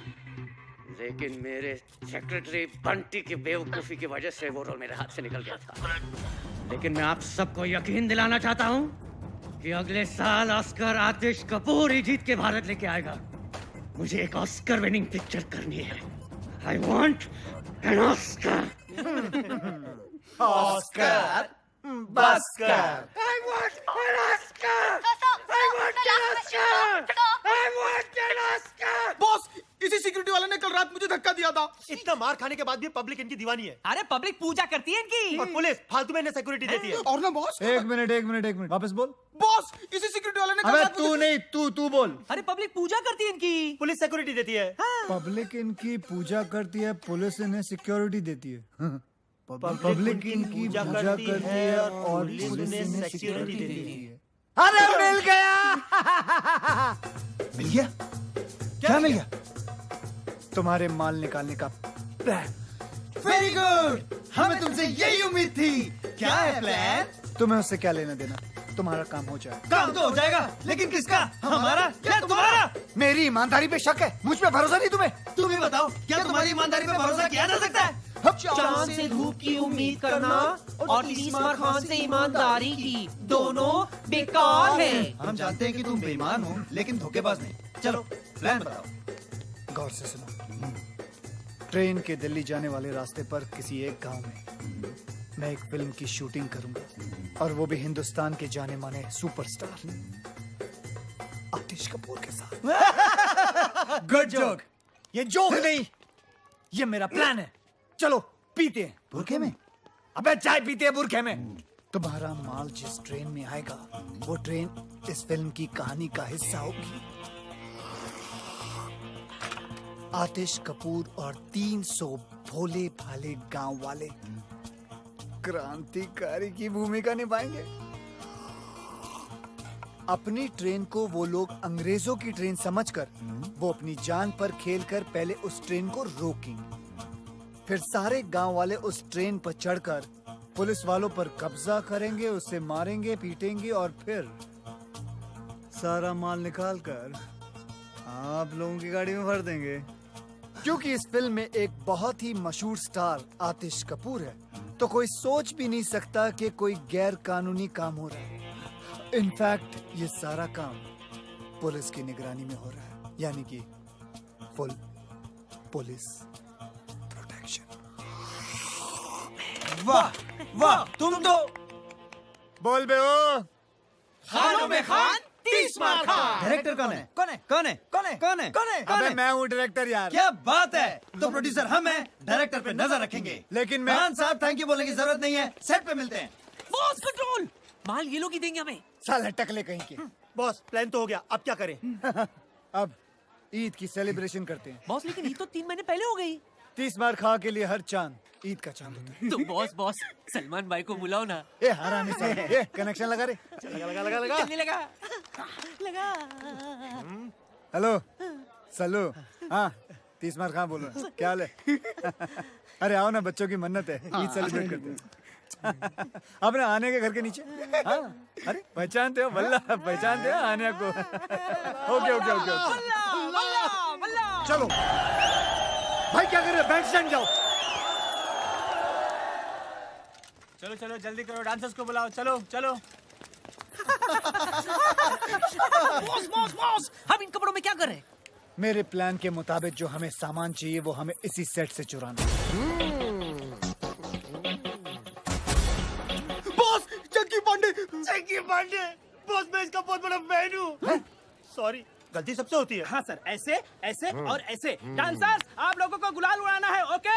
लेकिन मेरे सेक्रेटरी बंटी की बेवकूफी की वजह से वो रोल मेरे हाथ से निकल गया था। लेकिन मैं आप सबको यकीन दिलाना चाहता हूँ कि अगले साल ऑस्कर आतिश कपूर ही जीत के भारत लेके आएगा। मुझे एक ऑस्कर विनिंग पिक्चर करनी है। I want an Oscar. Oscar बस्कर। I want an Oscar! I want an Oscar! I want an Oscar! Boss इसी सिक्योरिटी वाले ने कल रात मुझे धक्का दिया था। इतना मार खाने के बाद भी पब्लिक इनकी दीवानी है। अरे पब्लिक पूजा करती है इनकी। और पुलिस फालतू में इन्हें सिक्योरिटी देती है। और ना बॉस। एक मिनट वापस बोल। बॉस इसी सिक्योरिटी वाले ने कल अबे रात तू नहीं, तू बोल। अरे पब्लिक पूजा करती है इनकी, पुलिस सिक्योरिटी देती है। पब्लिक इनकी पूजा करती है, पुलिस इन्हें सिक्योरिटी देती है। पब्लिक इनकी पूजा करती है और पुलिस इन्हें सिक्योरिटी देती है। अरे मिल गया। मिल गया? क्या मिल गया? तुम्हारे माल निकालने का प्लान। वेरी गुड, हमें तुमसे यही उम्मीद थी। क्या है प्लान? तुम्हें उससे क्या लेना देना, तुम्हारा काम हो जाए। काम तो हो जाएगा, लेकिन किसका? हमारा या तुम्हारा? मेरी ईमानदारी पे शक है, मुझ पे भरोसा नहीं तुम्हें? तुम ही बताओ, क्या तुम्हारी ईमानदारी पे भरोसा किया जा सकता है? चांद से धूप की उम्मीद करना और तीसमार खान से ईमानदारी की, दोनों बेकार है। हम जानते हैं कि तुम बेईमान हो, लेकिन धोखेबाज नहीं। चलो प्लान बताओ। गौर से सुनो। ट्रेन के दिल्ली जाने वाले रास्ते पर किसी एक गांव में मैं एक फिल्म की शूटिंग करूंगा, और वो भी हिंदुस्तान के जाने माने सुपरस्टार आतिश कपूर के साथ। Good joke. ये जोक नहीं, ये मेरा प्लान है। चलो पीते हैं। बुरखे में? अबे चाय पीते हैं बुरखे में। तुम्हारा माल जिस ट्रेन में आएगा, वो ट्रेन इस फिल्म की कहानी का हिस्सा होगी। आतिश कपूर और 300 भोले भाले गांव वाले क्रांतिकारी की भूमिका निभाएंगे। अपनी ट्रेन को वो लोग अंग्रेजों की ट्रेन समझकर वो अपनी जान पर खेलकर पहले उस ट्रेन को रोकेंगे, फिर सारे गांव वाले उस ट्रेन पर चढ़कर पुलिस वालों पर कब्जा करेंगे, उसे मारेंगे, पीटेंगे और फिर सारा माल निकालकर आप लोगों की गाड़ी में भर देंगे। क्योंकि इस फिल्म में एक बहुत ही मशहूर स्टार आतिश कपूर है, तो कोई सोच भी नहीं सकता कि कोई गैर कानूनी काम हो रहा है। इनफैक्ट ये सारा काम पुलिस की निगरानी में हो रहा है, यानी कि फुल पुलिस प्रोटेक्शन। वाह वाह, तुम तो बोल बे ओ। खानों में खान, 30 मार खान। डायरेक्टर कौन है? कौन है? कौन है? कौन है? कौन है? कौन है? अबे मैं हूँ डायरेक्टर यार। क्या बात है, तो प्रोड्यूसर हम हैं, डायरेक्टर पे नजर रखेंगे। लेकिन मैं खान साहब थैंक यू बोलने की जरूरत नहीं है, सेट पे मिलते हैं। बॉस कंट्रोल, माल ये लोग ही देंगे हमें। साले टकले कहीं के। बॉस प्लान तो हो गया, अब क्या करें? अब ईद की सेलिब्रेशन करते हैं। बॉस लेकिन ईद तो 3 महीने पहले हो गई। 30 बार खा के लिए हर चांद ईद का चांद होता है। तो बॉस सलमान भाई को बुलाओ ना। ए हरामी साले, ये कनेक्शन लगा रे। लगा चलने लगा। हेलो सल्लू। हाँ 30 मार खां बोलो, क्या हाल है? अरे आओ ना, बच्चों की मन्नत है, ईद सेलिब्रेट करते हैं। अब ना आने के घर के नीचे। हाँ अरे पहचानते हो? वल्ला पहचानते हो आने को? ओके। चलो भाई, क्या कर रहे हो? बैंक स्टैंड जाओ। चलो जल्दी करो, डांसर्स को बुलाओ। चलो बॉस हम इन कपड़ों में क्या कर रहे हैं? मेरे प्लान के मुताबिक जो हमें सामान चाहिए वो हमें इसी सेट से चुराना है। चंकी पांडे। बॉस मैं इसका बहुत बड़ा फैन हूँ। सॉरी गलती सबसे होती है। हाँ सर, ऐसे ऐसे और ऐसे। डांसर्स, आप लोगों को गुलाल उड़ाना है, ओके?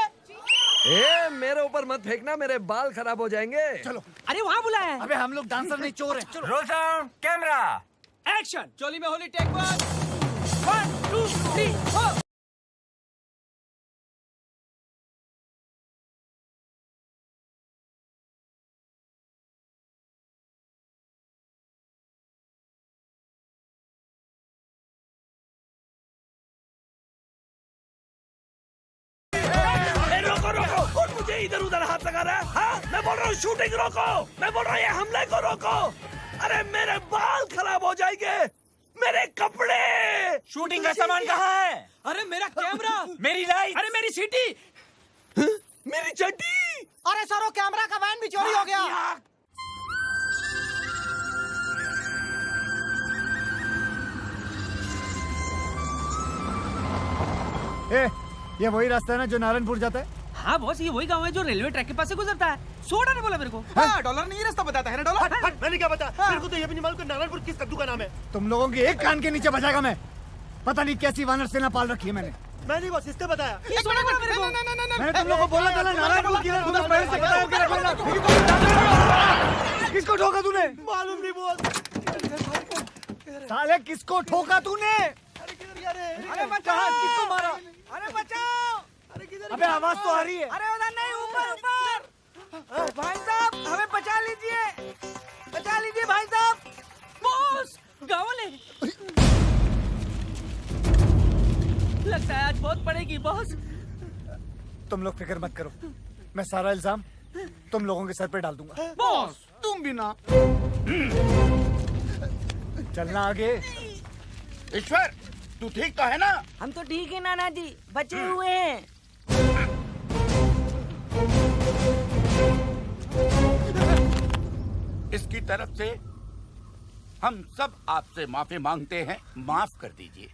ए, मेरे ऊपर मत फेंकना, मेरे बाल खराब हो जाएंगे। चलो। अरे वहाँ बुलाया है। अबे हम लोग डांसर नहीं, चोर हैं। चलो। Roll sound, camera, action. चोली में होली, टेक 1 2 3 4। मुझे इधर उधर हाथ लगा रहा है। हाँ? मैं बोल रहा हूँ शूटिंग रोको, मैं बोल रहा हूँ ये हमले को रोको। अरे मेरे बाल खराब हो जाएंगे, मेरे कपड़े। शूटिंग का सामान कहाँ है? अरे मेरा कैमरा, मेरी लाइट, अरे मेरी सीटी, मेरी चड्डी। अरे सर, वो कैमरा का वैन भी चोरी हो गया। ए, ये वही रास्ता है ना जो नारायणपुर जाता है? हाँ बॉस, ये वही गांव है जो रेलवे ट्रैक के पास से गुजरता है। सोडा ने बोला मेरे को। हाँ, डॉलर नहीं रास्ता बताता है ना डॉलर। हट, मैंने क्या बताया? मेरे को तो ये भी नहीं मालूम कि नारायणपुर किस कद्दू का नाम है। तुम लोगों की एक कान के नीचे बजाएगा मैं। पता नहीं कैसी वानर सेना पाल रखी है मैंने। मैं नहीं बॉस, इसने बताया। मैंने तुम लोगों को बोला था ना नारायणपुर किधर, तुम्हें पहले से बताया कि रखना। किसको ठोका तूने? मालूम नहीं बॉस। साले किसको ठोका तूने? अरे बचाओ, किसको मारा? अरे बचाओ। अबे आवाज तो आ रही है। अरे उधर नहीं, ऊपर ऊपर। भाई साहब, हमें बचा लीजिए, बचा लीजिए भाई साहब। बॉस, गाँव वाले। लगता है आज बहुत पड़ेगी बॉस। तुम लोग फिक्र मत करो, मैं सारा इल्जाम तुम लोगों के सर पे डाल दूंगा। बॉस तुम भी ना। चलना आगे। ईश्वर, तू ठीक तो है ना? हम तो ठीक है नाना जी, बचे हुए हैं। इसकी तरफ से हम सब आपसे माफी मांगते हैं, माफ कर दीजिए।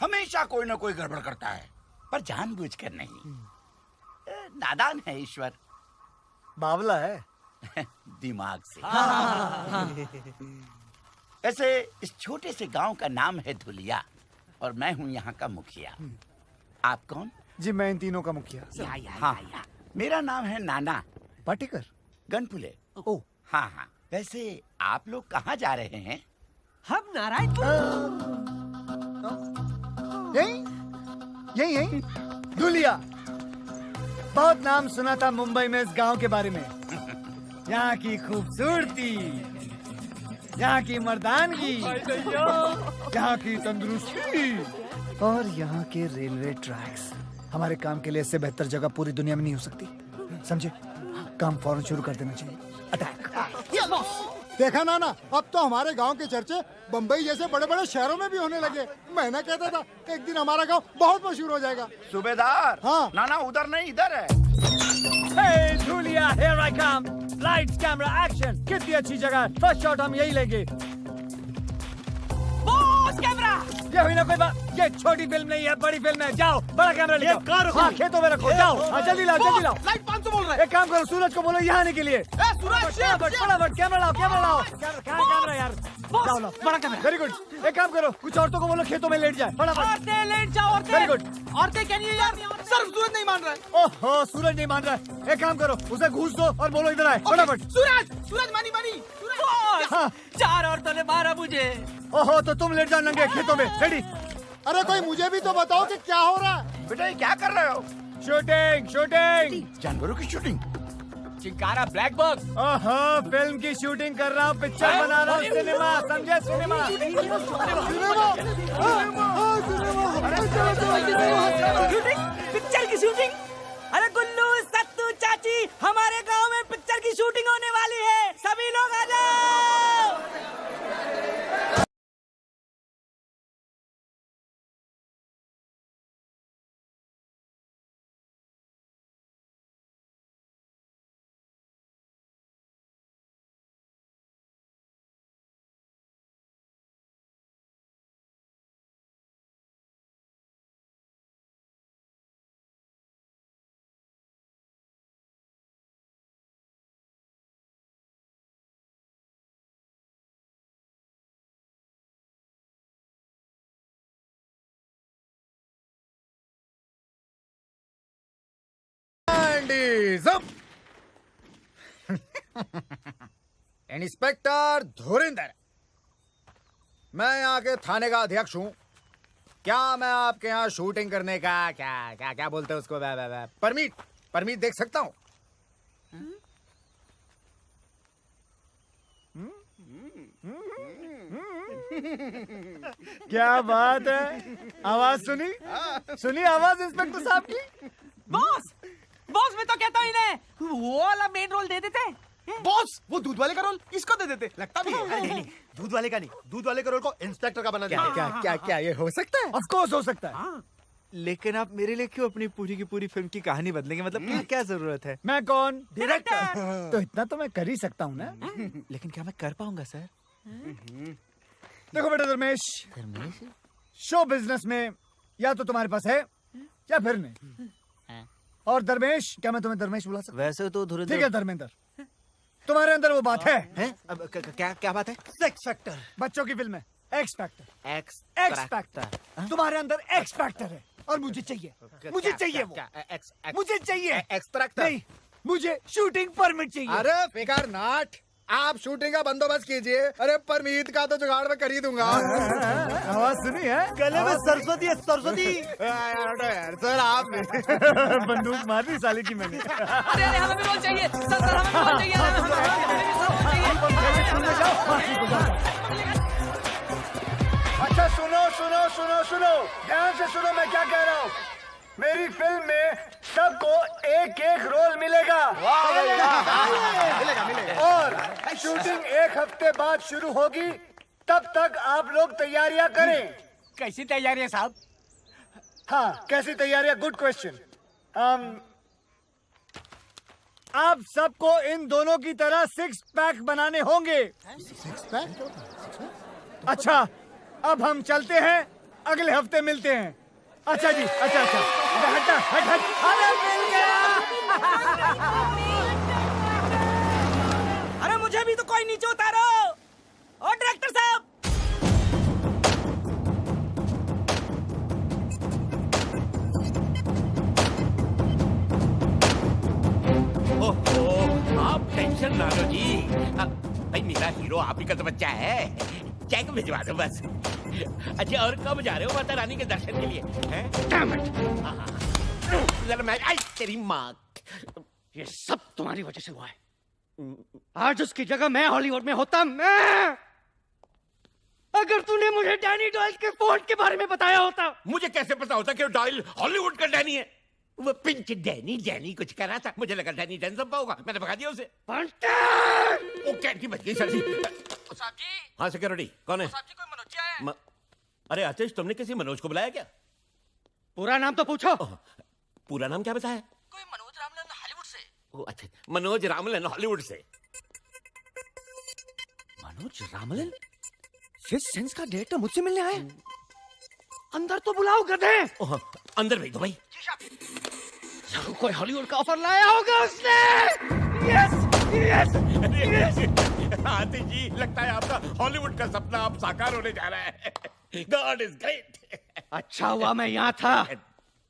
हमेशा कोई ना कोई गड़बड़ करता है, पर जानबूझकर नहीं। नादान है ईश्वर, बावला है। दिमाग से। ऐसे इस छोटे से गांव का नाम है धुलिया और मैं हूँ यहाँ का मुखिया। आप कौन? जी मैं इन तीनों का मुखिया। हाँ, मेरा नाम है नाना पाटेकर। गनपुले। ओ हाँ हाँ। वैसे आप लोग कहाँ जा रहे हैं? हम नारायणपुर। यही यही धुलिया। बहुत नाम सुना था मुंबई में इस गांव के बारे में। यहाँ की खूबसूरती, यहाँ की मर्दानगी, यहाँ की तंदुरुस्ती और यहाँ के रेलवे ट्रैक्स। हमारे काम के लिए इससे बेहतर जगह पूरी दुनिया में नहीं हो सकती, समझे? काम फौरन शुरू कर देना चाहिए। अटैक। देखा ना, अब तो हमारे गांव के चर्चे बम्बई जैसे बड़े बड़े शहरों में भी होने लगे। मैं ना कहता था एक दिन हमारा गांव बहुत मशहूर हो जाएगा। सूबेदार। हाँ। नाना उधर नहीं, इधर है। Hey, Julia, here I come. Lights, camera, action. कितनी अच्छी जगह है। फर्स्ट शॉट हम यही लेंगे। Boss, camera. ये हुई ना कोई बात। ये छोटी फिल्म नहीं है, बड़ी फिल्म है। जाओ, बड़ा कैमरा ले आओ। कार रखो। हाँ, खेतों में रखो। जाओ, हाँ, जल्दी लाओ, जल्दी लाओ। लाइट 500 बोल रहा है। एक काम करो, सूरज को बोलो यहाँ आने के लिए। फटाफट कैमरा लाओ, कैमरा लाओ। कहाँ कैमरा यार? जाओ लाओ, बड़ा कैमरा। Very good. एक काम करो, कुछ औरतों को बोलो खेतों में लेट जाए। फटाफट। औरतें लेट जाओ, औरतें। Very good. औरतें क्या नहीं यार? सर सूरज नहीं मान रहा है। ओहो, सूरज नहीं मान रहा है। एक काम करो, उसे घूस दो और बोलो इधर आए। फटाफट। सूरज मानी मानी। बॉस, 4 औरतों ने मारा मुझे। ओहो, तो तुम लेट जाओ नंगे खेतों में। रेडी? अरे कोई मुझे भी तो बताओ कि क्या हो रहा है। बेटा ये क्या कर रहे हो? Shooting, shooting. जानवरों की शूटिंग। Chinkara black box. ओहो, फिल्म की शूटिंग कर रहा हूँ, पिक्चर बना रहा हूँ। सिनेमा, समझे? सिनेमा। पिक्चर की शूटिंग। अरे गुल्लू, सत्तू, चाची, हमारे गांव में पिक्चर की शूटिंग होने वाली है, सभी लोग आ जाओ। जर्नलिज्म। इंस्पेक्टर धुरिंदर, मैं यहाँ के थाने का अध्यक्ष हूँ। क्या मैं आपके यहाँ शूटिंग करने का क्या क्या क्या बोलते हैं उसको परमिट देख सकता हूँ? क्या बात है, आवाज सुनी आवाज इंस्पेक्टर साहब की। बॉस मैं तो कहता हूँ इन्हें वो वाला मेन रोल दे देते। बॉस वो दूध वाले का रोल इसको दे देते, लगता भी है। नहीं, दूध वाले का नहीं, दूध वाले का रोल को इंस्पेक्टर का बना दिया। क्या ये हो सकता है? ऑफ कोर्स हो सकता है। लेकिन आप मेरे लिए क्यों अपनी पूरी की पूरी फिल्म की कहानी बदलेंगे? मतलब क्या जरूरत है? मैं कौन? डायरेक्टर। तो इतना तो मैं कर ही सकता हूँ ना। लेकिन क्या मैं कर पाऊंगा सर? देखो बेटा धर्मेश, शो बिजनेस में या तो तुम्हारे पास है या फिर नहीं। और धर्मेश, क्या मैं तुम्हें धर्मेश बुला सकता? वैसे तो धुरंधर। ठीक है धर्मेंद्र, तुम्हारे अंदर वो बात है? अब क्या बात है? Sex factor. बच्चों की फिल्म है एक्स फैक्टर। X factor. तुम्हारे अंदर एक्स फैक्टर है और मुझे चाहिए वो। मुझे चाहिए एक्सट्रैक्टर नहीं, मुझे शूटिंग परमिट चाहिए। अरे फिकर नाट, आप शूटिंग का बंदोबस्त कीजिए। अरे परमीत का तो जुगाड़ में कर ही दूंगा। आवाज सुनी है? गले में सरस्वती है, सरस्वती। सर आप बंदूक मार दी साले की मैंने। अरे हमें भी रोल चाहिए सर, हमें भी रोल चाहिए। अच्छा सुनो, ध्यान से सुनो मैं क्या कह रहा हूँ। मेरी फिल्म में सबको एक एक रोल मिलेगा। और शूटिंग 1 हफ्ते बाद शुरू होगी, तब तक आप लोग तैयारियां करें। कैसी तैयारियां साहब? हाँ, कैसी तैयारियां? Good question. आप सबको इन दोनों की तरह 6 पैक बनाने होंगे। 6 पैक? अच्छा, अब हम चलते हैं, अगले हफ्ते मिलते हैं। अच्छा जी, अच्छा। हट। अरे मिल गया। अरे मुझे भी तो कोई नीचे उतारो। ओ डायरेक्टर साहब। ओहो, आप टेंशन ना लो जी। भाई मेरा हीरो आप ही का तो बच्चा है, चेक भिजवा दो बस। अच्छा, और कब जा रहे हो माता रानी के दर्शन के लिए? मैं तेरी माँ, ये सब तुम्हारी वजह से हुआ है। आज उसकी जगह मैं हॉलीवुड में होता। मैं अगर तूने मुझे डैनी डॉयल के फोन के बारे में बताया होता। मुझे कैसे पता होता कि डॉयल हॉलीवुड का डैनी है? वो पिंच डैनी कुछ कर रहा था, मुझे लगा डैनी डेंजम्पा होगा, मैंने भगा दिया उसे। वो कैंटी बच गई सर जी। हाँ सिक्योरिटी, कौन है? अरे आतिश, तुमने किसी मनोज को बुलाया क्या? पूरा नाम तो पूछो। पूरा नाम क्या बताया? कोई मनोज रामलन हॉलीवुड से। ओ अच्छा, मनोज रामलन हॉलीवुड से। मनोज रामलन फिफ्थ सेंस का डायरेक्टर मुझसे मिलने आए। अंदर तो बुलाओ गधे। अंदर भेज दो भाई। कोई हॉलीवुड का ऑफर लाया होगा उसने। यस। आतिश जी, लगता है आपका हॉलीवुड का सपना अब साकार होने जा रहा है। God is great. अच्छा हुआ मैं यहाँ था,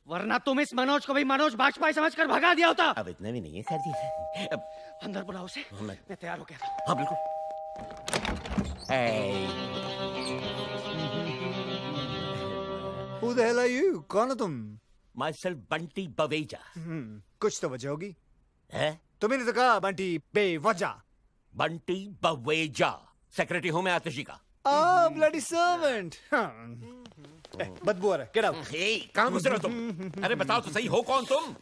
वरना तुम इस मनोज को भी मनोज बाजपेयी समझकर भगा दिया होता। अब इतना भी नहीं है सर जी। अंदर बुलाओ उसे। मैं तैयार हो गया था। हाँ बिल्कुल। Who the hell are you? कौन हो तुम? Myself बंटी बवेजा। कुछ तो वजह होगी। है? तुमने तो कहा बंटी बेवजह। बंटी बवेजा, सेक्रेटरी हूँ मैं आतिशी का। Bloody servant. बदबू आ रहा है, गेट आउट। कहाँ घुस रहे हो तुम? अरे बताओ तो सही, हो कौन तुम?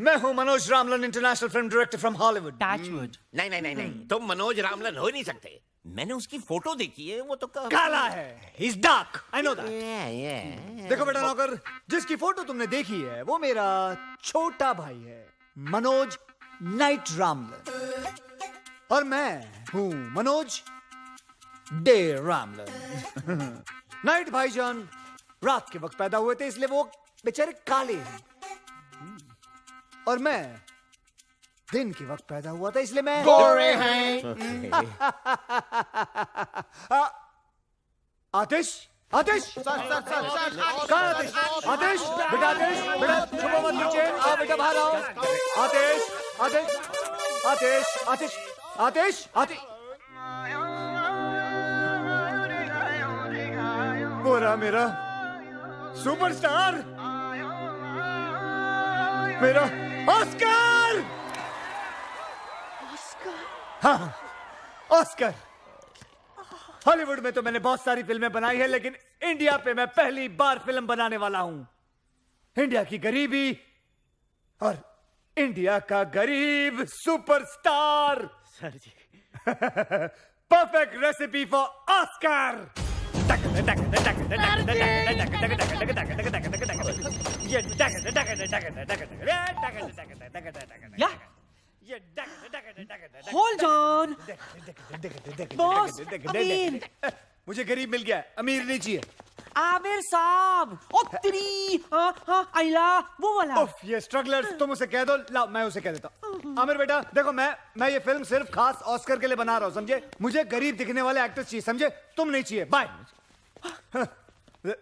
मैं हूँ Manoj Ramlan, international film director from Hollywood. Touchwood. नहीं, तुम मनोज रामलन हो ही नहीं सकते। मैंने उसकी फोटो देखी है, वो तो काला है। He's dark. I know that. देखो बेटा नौकर, जिसकी फोटो तुमने देखी है वो मेरा छोटा भाई है, मनोज नाइट रामलन। और मैं हूँ मनोज डे रामलन। नाइट भाईजान रात के वक्त पैदा हुए थे, इसलिए वो बेचारे काले हैं। और मैं दिन के वक्त पैदा हुआ था, इसलिए मैं गोरे हैं। आतिश, आतिश, आतिश, बेटा आतिश, बेटा छुपो मत नीचे, आओ बेटा बाहर आओ। आतिश, आतिश, आतिश, आतिश, आतिश, आतिश। पूरा मेरा सुपरस्टार, मेरा ऑस्कर। हाँ, ऑस्कर। हॉलीवुड में तो मैंने बहुत सारी फिल्में बनाई है, लेकिन इंडिया पे मैं पहली बार फिल्म बनाने वाला हूं। इंडिया की गरीबी और इंडिया का गरीब superstar. Sir ji. Perfect recipe for Oscar. Hold on. Boss, अमीर। मुझे गरीब मिल गया, अमीर नहीं चाहिए। आमिर साहब, ओ तेरी, आइला, वो वाला। उफ, ये स्ट्रगलर्स, तुम उसे कह दो। लाओ, मैं उसे कह देता हूँ। आमिर बेटा, देखो मैं ये फिल्म सिर्फ खास ऑस्कर के लिए बना रहा हूँ, समझे? मुझे गरीब दिखने वाले एक्टर्स चाहिए, समझे? तुम नहीं चाहिए। बाय।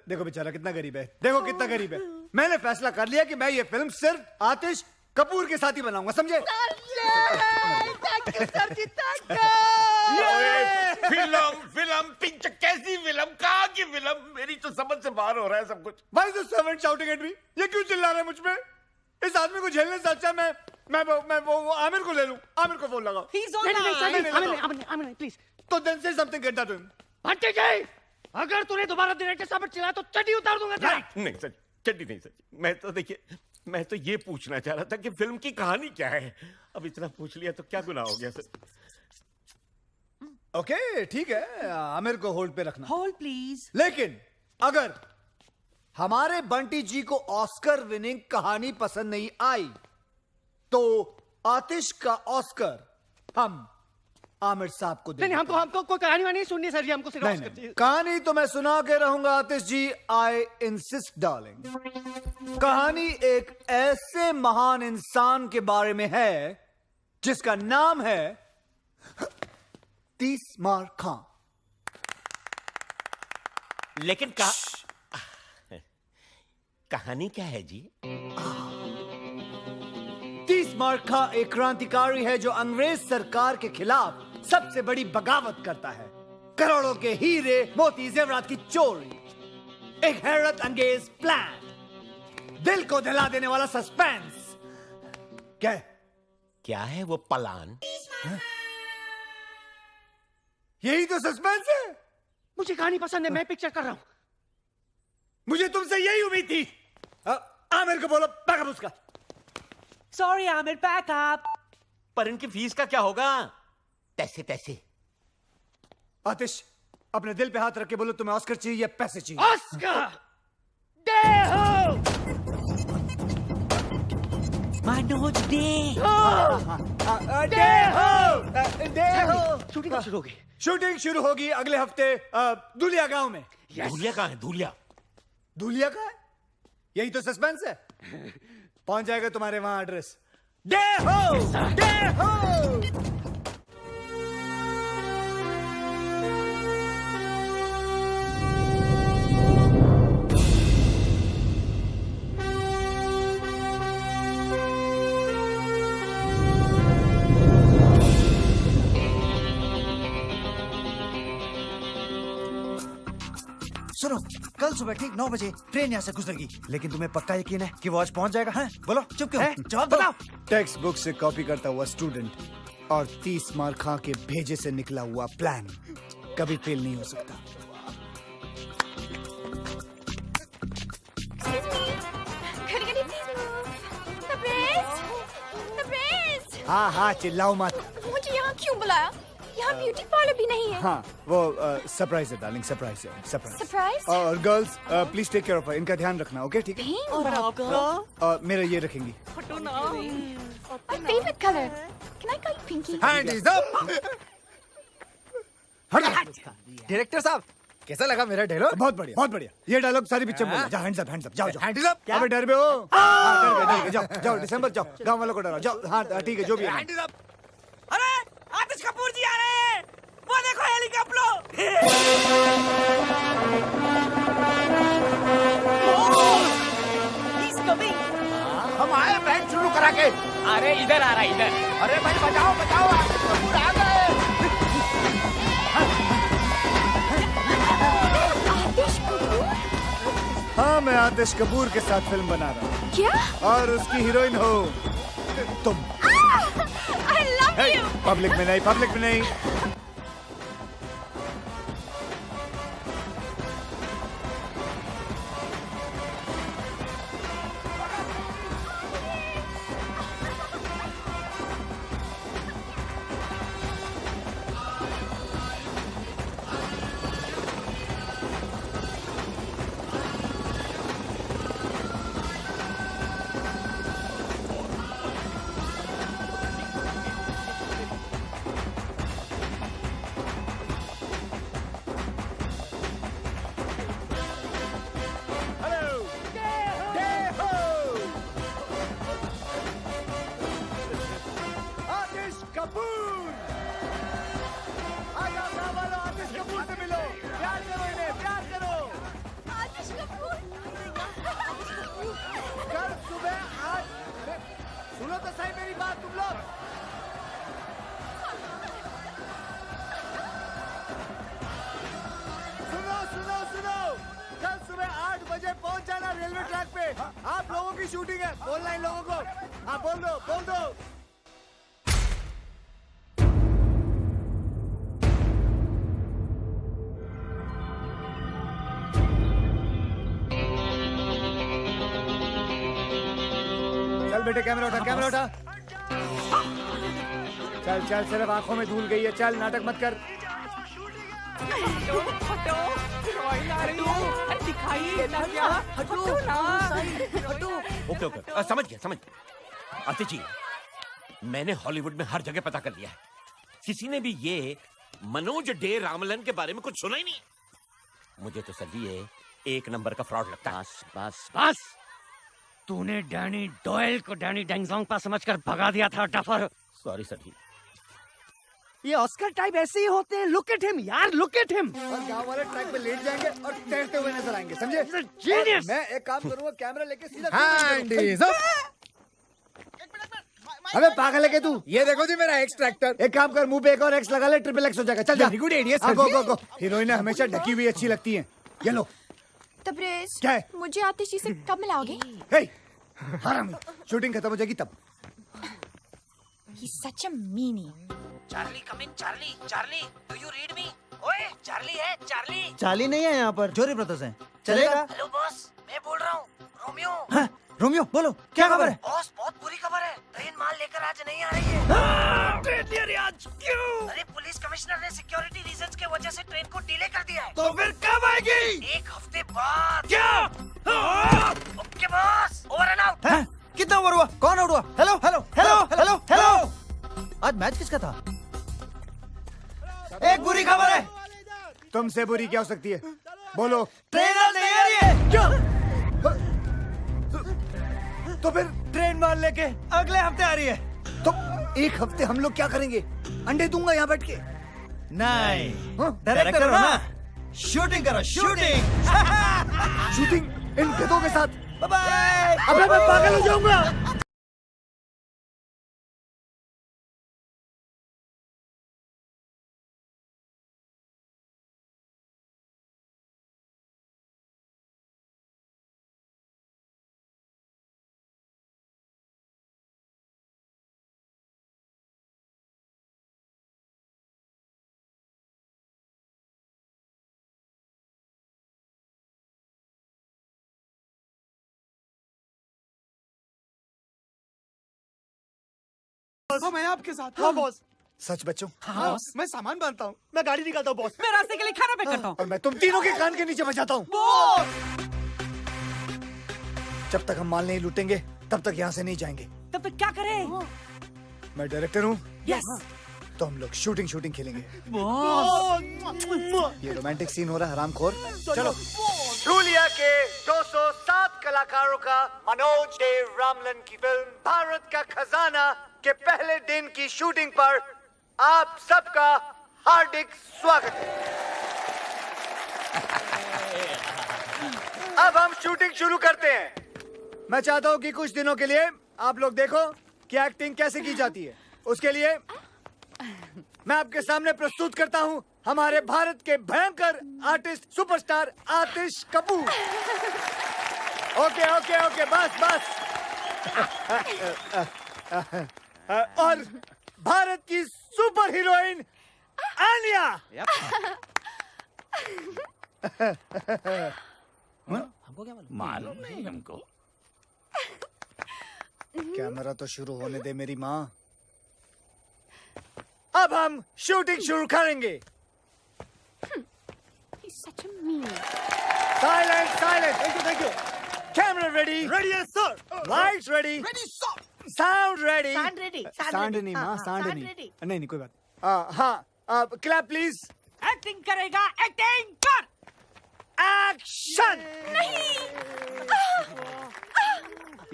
देखो बेचारा कितना गरीब है, देखो कितना गरीब है। मैंने फैसला कर लिया कि मैं ये फिल्म सिर्फ आतिश कपूर के साथ ही बनाऊंगा, समझे? फिल्म पिक्चर कैसी फिल्म, कहाँ की फिल्म? मेरी तो समझ से बाहर हो रहा है सब कुछ। Why is the servant shouting at me? ये क्यों चिल्ला रहा है मुझ पे? इस आदमी को झेलने से अच्छा मैं वो आमिर को ले लूं। आमिर को फोन लगाओ। नहीं, प्लीज। तो then say something, get that to him. भट्टी जी, अगर तूने दोबारा डायरेक्टर साहब पर चिल्लाया तो चड्डी उतार दूंगा तेरा। नहीं सर, चड्डी नहीं सर। मैं तो देखिए, मैं तो ये पूछना चाह रहा था कि फिल्म की कहानी क्या है। अब इतना पूछ लिया तो क्या गुनाह हो गया सर? ओके, ठीक है, आमिर को होल्ड पे रखना। Hold please. लेकिन अगर हमारे बंटी जी को ऑस्कर विनिंग कहानी पसंद नहीं आई तो आतिश का ऑस्कर हम आमिर साहब को देंगे। नहीं, हमको कोई कहानी वानी नहीं सुननी सर जी, हमको सिर्फ ऑस्कर चाहिए। कहानी तो मैं सुना के रहूंगा आतिश जी, आई इंसिस्ट डार्लिंग। कहानी एक ऐसे महान इंसान के बारे में है जिसका नाम है तीसमार खां। लेकिन कहानी क्या है जी? तीसमार खां एक क्रांतिकारी है जो अंग्रेज सरकार के खिलाफ सबसे बड़ी बगावत करता है। करोड़ों के हीरे मोती जेवरात की चोरी, एक हैरत अंगेज प्लान, दिल को दहला देने वाला सस्पेंस। क्या है वो प्लान? यही तो सस्पेंस है। मुझे कहानी पसंद है, मैं पिक्चर कर रहा हूं। मुझे तुमसे यही उम्मीद थी। आमिर को बोलो बैकअप उसका। Sorry Aamir, backup. पर इनकी फीस का क्या होगा? तैसे आतिश, अपने दिल पे हाथ रख के बोलो तुम्हें ऑस्कर चाहिए या पैसे चाहिए? ऑस्कर दे हो। मनोज दे। शूटिंग शुरू होगी। शूटिंग शुरू होगी अगले हफ्ते दुलिया गांव में। धूलिया कहाँ है? धूलिया का है? यही तो सस्पेंस है। पहुंच जाएगा तुम्हारे वहां एड्रेस। दे हो। सुनो, कल सुबह ठीक 9 बजे ट्रेन यहाँ से गुजरेगी, लेकिन तुम्हें पक्का यकीन है कि वो आज पहुँच जाएगा? हैं? बोलो, चुप क्यों? जवाब बताओ। टेक्स्ट बुक से कॉपी करता हुआ स्टूडेंट और तीसमार खां के भेजे से निकला हुआ प्लान कभी फेल नहीं हो सकता। हाँ, चिल्लाओ मत। मुझे यहाँ क्यों बुलाया? यहाँ ब्यूटी पार्लर भी नहीं है। हाँ, वो सरप्राइज है डार्लिंग, सरप्राइज है। सरप्राइज? और girls please take care of her, इनका ध्यान रखना, ओके? ठीक है। और आपका? मेरा ये रखेंगी। My favorite color. Can I call you Pinky? Hands up! Director साहब, कैसा लगा मेरा डायलॉग? बहुत बढ़िया, बहुत बढ़िया। ये डायलॉग सारी पिक्चर बोलो। जाओ, हैंड्स अप, जाओ। Hands up? अबे डर बे हो? हाँ, डर गए, जाओ, दिसंबर जाओ, गांव वालों को डराओ, जाओ। हाँ, ठीक है, जो भी है। अरे आतिश कपूर जी आ रहे हैं, वो देखो हेलीकॉप्टर। कहाँ है बैंड शुरू करा के? अरे इधर आ रहा है, इधर। अरे भाई बचाओ बचाओ, आतिश कपूर आ गए। आतिश कपूर? हाँ, मैं आतिश कपूर के साथ फिल्म बना रहा हूँ। क्या? और उसकी हीरोइन हो तुम। I love you. पब्लिक में नहीं, पब्लिक में नहीं। सुनो तो सही मेरी बात तुम लोग। सुनो सुनो सुनो, कल सुबह 8 बजे पहुंच जाना रेलवे ट्रैक पे। आप लोगों की शूटिंग है, बोलना इन लोगों को। हाँ बोल दो, बोल दो। चल बेटे कैमरा उठा, कैमरा उठा। चल चल, सिर्फ आंखों में धूल गई है, चल नाटक मत कर। ओके ओके, समझ गया समझ गया। आतिश जी, मैंने हॉलीवुड में हर जगह पता कर लिया है, किसी ने भी ये मनोज डे रामलन के बारे में कुछ सुना ही नहीं। मुझे तो सर ये एक नंबर का फ्रॉड लगता है। बस बस, तूने डैनी डॉयल को डैनी डेंगजोंगपा समझकर भगा दिया था डफर। सॉरी सर जी। ये ऑस्कर टाइप ऐसे ही होते हैं। लुक एट हिम यार, लुक एट हिम। और गांव वाले ट्रैक पे लेट जाएंगे और तैरते हुए नजर आएंगे, समझे? जीनियस। मैं एक काम करूंगा, कैमरा लेके सीधा अबे पागल है क्या तू? ये देखो जी मेरा एक्सट्रैक्टर। एक काम कर, मुंह पे एक और एक्स लगा ले, ट्रिपल एक्स हो जाएगा। चल जा। Good idea. गो गो गो। हीरोइनें हमेशा ढकी हुई अच्छी लगती हैं। ये लो। तबरेज, क्या है? मुझे आतिश जी से कब मिलाओगे? हे, हरामी, शूटिंग खत्म हो जाएगी तब। He's such a meanie. Charlie come in, Charlie, Charlie, do you read me? ओए, चार्ली है, चार्ली। चार्ली नहीं है यहाँ पर, जोरी ब्रदर्स हैं। चलेगा? हेलो बॉस, मैं बोल रहा हूँ, रोमियो। हाँ, रोमियो बोलो, क्या खबर है? बॉस, बहुत बुरी खबर है। ट्रेन माल लेकर आज नहीं आ रही है। ट्रेन नहीं आ रही आज? क्यों? अरे पुलिस कमिश्नर ने सिक्योरिटी रीजंस के वजह से ट्रेन को डिले कर दिया है। तो फिर कब आएगी? 1 हफ्ते बाद। क्या? Okay boss, over and out. कितना ओवर हुआ? कौन आउट हुआ? Hello hello hello hello hello. आज मैच किसका था? एक बुरी खबर है। तुमसे बुरी क्या हो सकती है? बोलो। ट्रेन आज नहीं आ रही है। क्यों? तो फिर ट्रेन माल लेके अगले हफ्ते आ रही है। तो 1 हफ्ते हम लोग क्या करेंगे? अंडे दूंगा यहाँ बैठ के। नहीं, डायरेक्टर हो ना, शूटिंग करो, शूटिंग। शूटिंग इन गधों के साथ? Bye bye. अबे मैं पागल हो जाऊंगा। हाँ, मैं आपके साथ। हाँ बॉस। सच बच्चों? हाँ, मैं सामान बांधता हूँ, मैं गाड़ी निकालता हूँ बॉस। मैं रास्ते के लिए खाना पैक करता हूँ। और मैं तुम तीनों के कान के नीचे बजाता हूँ। जब तक हम माल नहीं लूटेंगे तब तक यहाँ से नहीं जाएंगे। तब तक क्या करें? मैं डायरेक्टर हूँ। यस। तो हम लोग शूटिंग खेलेंगे। बॉस। ये रोमांटिक सीन हो रहा है, हरामखोर। चलो। जूलिया के 207 कलाकारों का मनोज डे रामलन की फिल्म भारत का खजाना के पहले दिन की शूटिंग पर आप सबका हार्दिक स्वागत है। अब हम शूटिंग शुरू करते हैं। मैं चाहता हूं कि कुछ दिनों के लिए आप लोग देखो कि एक्टिंग कैसे की जाती है। उसके लिए मैं आपके सामने प्रस्तुत करता हूं हमारे भारत के भयंकर आर्टिस्ट सुपरस्टार आतिश कपूर। ओके ओके ओके, बस बस। और भारत की सुपर हीरोइन आलिया। हमको क्या मालूम नहीं हमको। कैमरा तो शुरू होने दे मेरी माँ। अब हम शूटिंग शुरू करेंगे। Silent silent. Thank you. Camera ready. Ready है sir. Lights ready. Ready sir. Sound ready. Sound ready, sound sound ready. नहीं हाँ, माँ, हाँ, साउंड sound नहीं। ready. नहीं कोई बात। हाँ क्लैप प्लीज। एक्टिंग करेगा, एक्टिंग कर। एक्शन।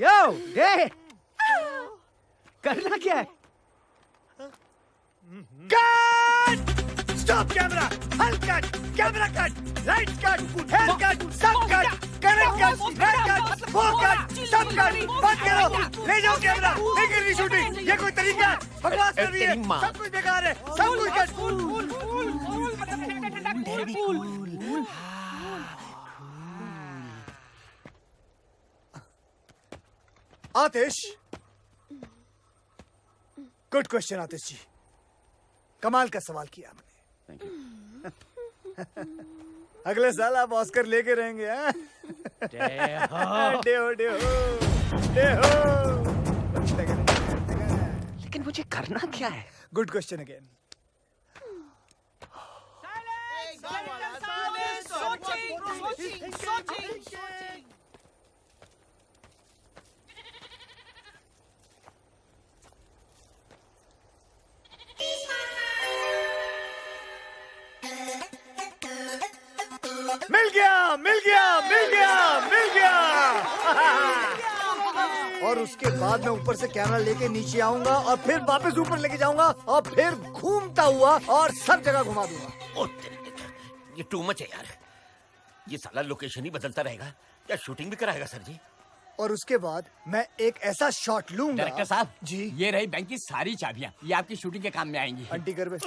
यो डे, करना क्या है? Cut! Stop camera! Hulk cut! Camera cut! Lights cut! Hair cut! सब cut! Current cut! Hair cut! वो कट! सब कट! बंद करो! ले जाओ कैमरा! नहीं करनी शूटिंग! ये कोई तरीका है? बकवास कर रही है! सब कुछ बेकार है! सब कुछ कट! आतिश, गुड क्वेश्चन आतिश जी। कमाल का सवाल किया आपने। अगले साल आप ऑस्कर लेके रहेंगे। हाँ? लेकिन मुझे करना क्या है? Good question again. मिल गया मिल गया मिल गया मिल गया। और उसके बाद मैं ऊपर से कैमरा लेके नीचे आऊंगा और फिर वापस ऊपर लेके जाऊंगा और फिर घूमता हुआ और सब जगह घुमा दूंगा। ये टू मच है यार। ये साला लोकेशन ही बदलता रहेगा। क्या शूटिंग भी कराएगा सर जी? और उसके बाद मैं एक ऐसा शॉट लूंगा। डायरेक्टर साहब जी, ये रही बैंक की सारी चाबियां। ये आपकी शूटिंग के काम में आएंगी। आंटी घर में।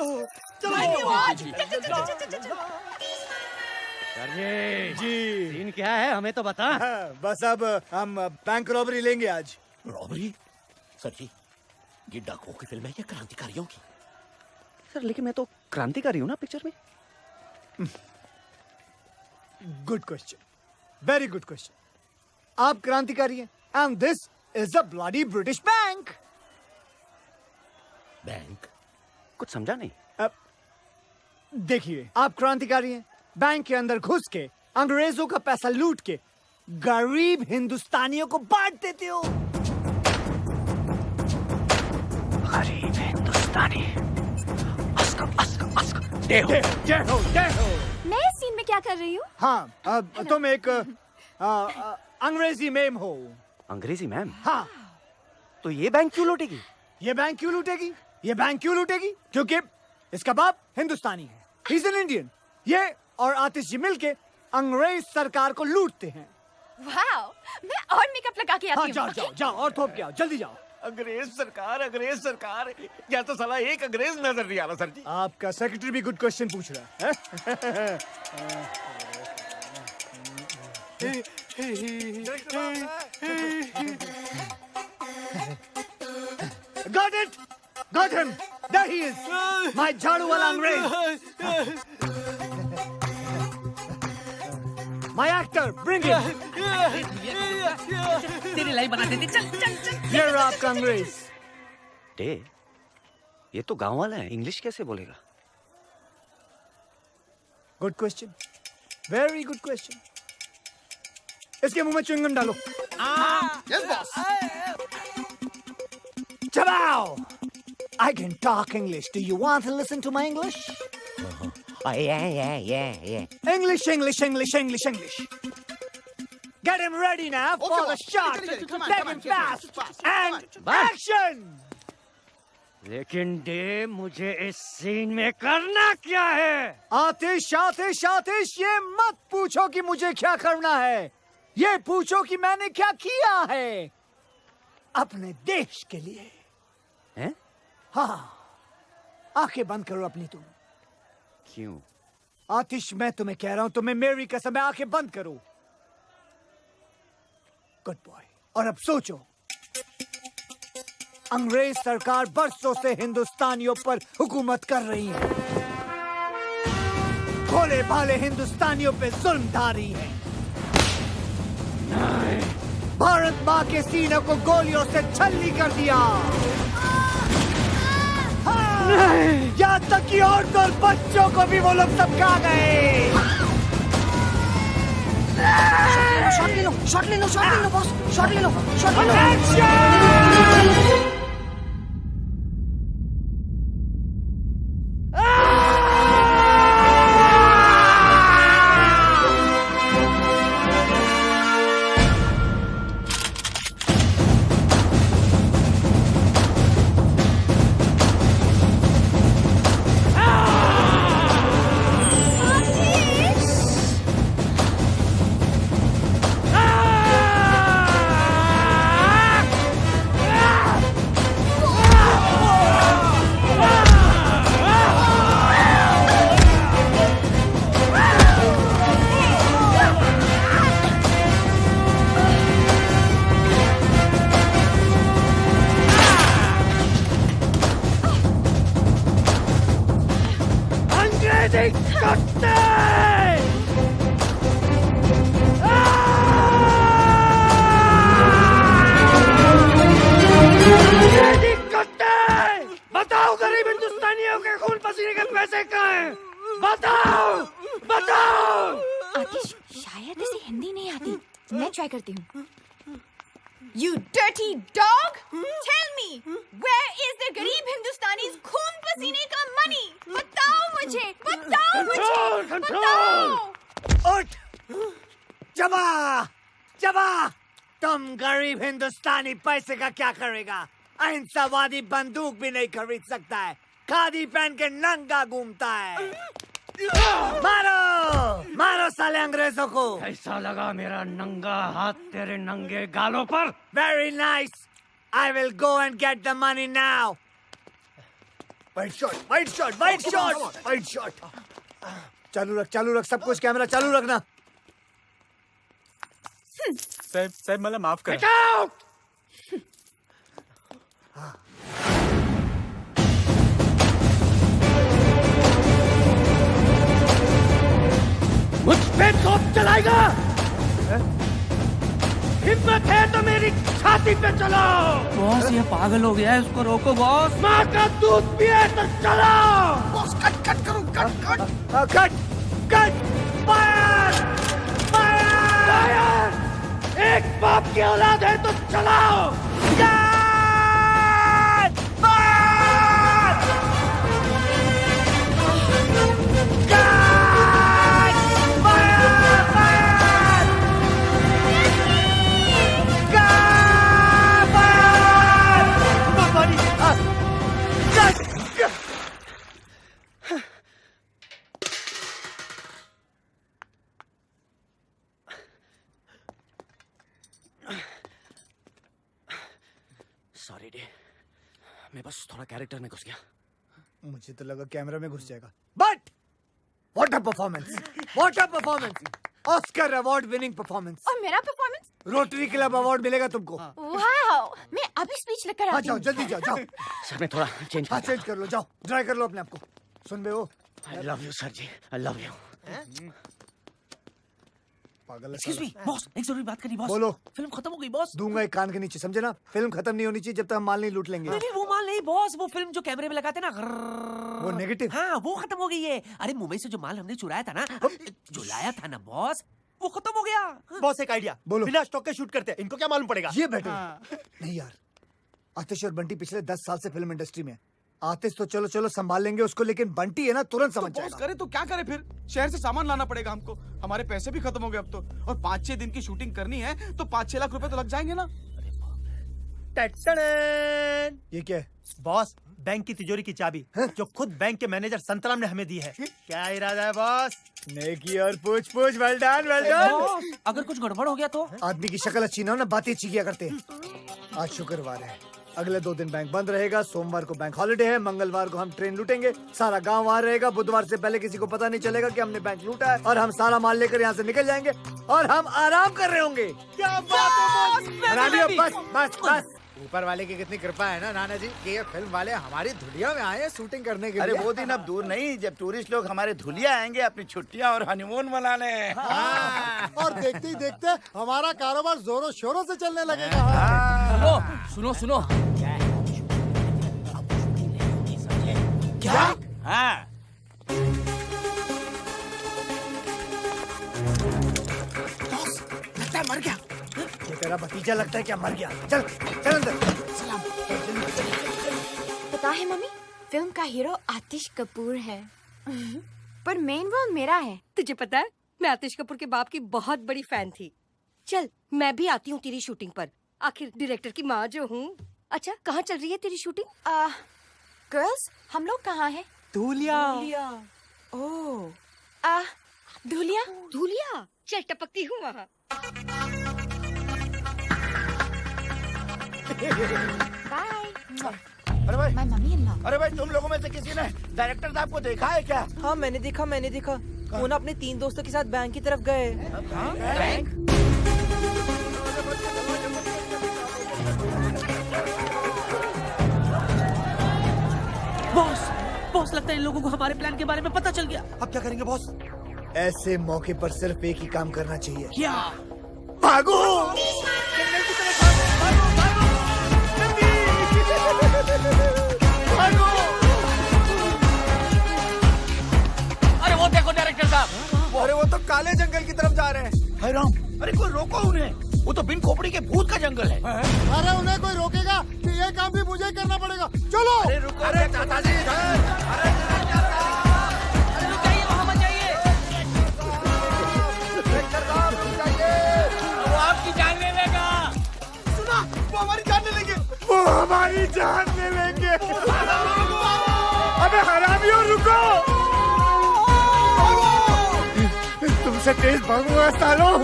जी सीन क्या है हमें तो बता। बस अब हम बैंक रॉबरी लेंगे आज। रॉबरी? सर जी, ये डाकुओं की फिल्म है या क्रांतिकारियों की? सर लेकिन मैं तो क्रांतिकारी हूँ ना पिक्चर में। Good question, very good question. आप क्रांतिकारी हैं and this is the bloody British bank. Bank? कुछ समझा नहीं। देखिए, आप क्रांतिकारी हैं, बैंक के अंदर घुस के अंग्रेजों का पैसा लूट के गरीब हिंदुस्तानियों को बांट देते हो। गरीब हिंदुस्तानी। डेहो। मैं इस सीन में क्या कर रही हूँ? हाँ, अब तुम एक अंग्रेजी मैम हो। अंग्रेजी मैम? हाँ। तो ये बैंक क्यों लूटेगी? ये बैंक क्यों लूटेगी? ये बैंक क्यों लूटेगी? क्योंकि इसका बाप हिंदुस्तानी है। He's an Indian। ये और आतिश जी मिलके अंग्रेज सरकार को लूटते हैं। वाओ, मैं और मेकअप लगा के आती हूँ। जाओ और थोप के आओ, जल्दी जाओ। अंग्रेज सरकार। या तो साला एक अंग्रेज नजर नहीं आ रहा सर जी। आपका सेक्रेटरी भी गुड क्वेश्चन पूछ रहा है। Got it! Got him! There he is! My झाड़ू वाला अंग्रेज! My actor, bring him! तेरी लाइफ बना देते। चल। ये रहा आपका अंग्रेज। डे, ये तो गांव वाला है, इंग्लिश कैसे बोलेगा? Good question, very good question. इसके मुंह में च्युइंगम डालो। Yes boss. चबाओ! I can talk English. Do you want to listen to my English? Yeah. English. Get him ready now for the shot. Let him fast. And action! लेकिन day, मुझे इस scene में करना क्या है? आतिश, ये मत पूछो कि मुझे क्या करना है। ये पूछो कि मैंने क्या किया है। अपने देश के लिए। हैं? हाँ, आंखें बंद करो अपनी तुम। क्यों? आतिश, मैं तुम्हें कह रहा हूं, तुम्हें मेरी कसम है, आंखें बंद करो। Good boy. और अब सोचो, अंग्रेज सरकार बरसों से हिंदुस्तानियों पर हुकूमत कर रही है, भोले भाले हिंदुस्तानियों पे जुल्म ढा रही है। भारत माँ के सीने को गोलियों से छल्ली कर दिया। यहाँ तक कि औरतों और बच्चों को भी वो लोग सब खा गए। शॉट ले लो, शॉट ले लो, शॉट ले लो बॉस, शॉट ले लो, शॉट ले लो। बताओ गरीब हिंदुस्तानियों के खून पसीने के पैसे कहाँ हैं? बताओ, बताओ। आतिश, शायद इसे हिंदी नहीं आती, मैं ट्राई करती हूँ। You dirty dog! Tell me, where is the गरीब हिंदुस्तानी's खून पसीने का money? बताओ मुझे, बताओ मुझे, बताओ। उठ, जबा, जबा, तुम गरीब हिंदुस्तानी पैसे का क्या करेगा? अहिंसावादी बंदूक भी नहीं खरीद सकता है, खादी पहन के नंगा घूमता है। मारो, मारो साले अंग्रेजों को। कैसा लगा मेरा नंगा हाथ तेरे नंगे गालों पर? Very nice. I will go and get the money now. White shot, white shot, white shot, white shot. चालू रख सब कुछ, कैमरा चालू रखना। साहब मला माफ करा। Get out! मुझ पे तोप चलाएगा? हिम्मत है तो मेरी छाती पे चलो। बॉस ये पागल हो गया है, उसको रोको बॉस। माँ का दूध पिए तो चलो। बॉस कट कट करो, कट फायर, फायर। एक बाप की औलाद है तो चलाओ। सॉरी डे, मैं बस थोड़ा कैरेक्टर में घुस गया। मुझे तो लगा कैमरा में घुस जाएगा। But what a performance, what a performance, Oscar award winning performance. और मेरा परफॉर्मेंस? रोटरी क्लब अवार्ड मिलेगा तुमको। वाओ, मैं अभी स्पीच लेकर आती जाओ हूँ। जल्दी जाओ, जाओ। सर मैं थोड़ा चेंज चेंज कर लो, जाओ ड्राई कर लो अपने आप को। सुन बे वो, I love you sir ji, I love you. पागल। एक्सक्यूज मी बॉस, एक जरूरी बात करनी बॉस। बोलो। फिल्म खत्म हो गई बॉस। दूंगा एक कान के नीचे, समझे ना? फिल्म खत्म नहीं होनी चाहिए जब तक हम माल नहीं लूट लेंगे। नहीं वो माल नहीं बॉस, वो फिल्म जो कैमरे में लगाते ना, वो नेगेटिव। हाँ वो खत्म हो गई है। अरे मुंबई से जो माल हमने चुराया था ना, जो लाया था ना बॉस, वो खत्म हो गया। बॉस एक आइडिया, बोलो। बिना स्टॉक के शूट करते हैं, इनको क्या मालूम पड़ेगा? ये बेटर। नहीं यार, आतिश और बंटी पिछले 10 साल से फिल्म इंडस्ट्री में। आतिश तो चलो चलो संभाल लेंगे उसको, लेकिन बंटी है ना तुरंत समझ जाएगा। करे तो क्या करे फिर? शहर से सामान लाना पड़ेगा हमको, हमारे पैसे भी खत्म हो गए अब तो, और 5-6 दिन की शूटिंग करनी है तो 5-6 लाख रुपए तो लग जाएंगे ना। ये क्या है? बॉस बैंक की तिजोरी की चाबी जो खुद बैंक के मैनेजर संतराम ने हमें दी है। क्या इरादा है बॉस? नेकी और पूछ पूछ, वेल डन वेल डन। अगर कुछ गड़बड़ हो गया तो? आदमी की शक्ल अच्छी ना हो ना, बातें अच्छी किया करते हैं। आज शुक्रवार है, अगले 2 दिन बैंक बंद रहेगा। सोमवार को बैंक हॉलिडे है, मंगलवार को हम ट्रेन लूटेंगे, सारा गांव वहाँ रहेगा। बुधवार से पहले किसी को पता नहीं चलेगा कि हमने बैंक लूटा है, और हम सारा माल लेकर यहाँ से निकल जाएंगे और हम आराम कर रहे होंगे। क्या बात है बस बस बस। ऊपर वाले की कितनी कृपा है ना नाना जी कि ये फिल्म वाले हमारी धुलिया में आए हैं शूटिंग करने के लिए। अरे वो दिन अब दूर नहीं जब टूरिस्ट लोग हमारे धुलिया आएंगे अपनी छुट्टियां और हनीमून मनाने। और देखते ही देखते हमारा कारोबार जोरों शोरों से चलने लगेगा। सुनो सुनो क्या? हाँ लगता है मर गया। ये तेरा भतीजा लगता है क्या मर गया? चल चल अंदर। पता है मम्मी, फिल्म का हीरो आतिश कपूर है पर मेन रोल मेरा है। तुझे पता है मैं आतिश कपूर के बाप की बहुत बड़ी फैन थी। चल मैं भी आती हूँ तेरी शूटिंग पर, आखिर डायरेक्टर की माँ जो हूँ। अच्छा कहाँ चल रही है तेरी शूटिंग? गर्ल्स हम लोग कहाँ हैं? धुलिया। ओह धुलिया। धुलिया चल टपकती हूँ वहाँ। अरे भाई माय मम्मी इन लॉ। अरे भाई तुम लोगों में से किसी ने डायरेक्टर साहब को देखा है क्या? हाँ मैंने देखा। वो ना अपने 3 दोस्तों के साथ बैंक की तरफ गए। बैंक? बॉस लगता है इन लोगों को हमारे प्लान के बारे में पता चल गया। अब क्या करेंगे बॉस? ऐसे मौके पर सिर्फ एक ही काम करना चाहिए। क्या? भागो! अरे वो देखो डायरेक्टर साहब। अरे वो तो काले जंगल की तरफ जा रहे हैं। हाय राम, अरे कोई रोको उन्हें, वो तो बिन खोपड़ी के भूत का जंगल है। अरे उन्हें कोई रोकेगा कि ये काम भी मुझे करना पड़ेगा। चलो। अरे रुको, अरे चाचा जी वहाँ मत जाइए। वो आपकी जान ले लेगा। सुना, वो हमारी जान ले लेंगे। वो हमारी जान ले लेंगे। अबे हरामियों रुको! तुमसे तेज भागूंगा सालों,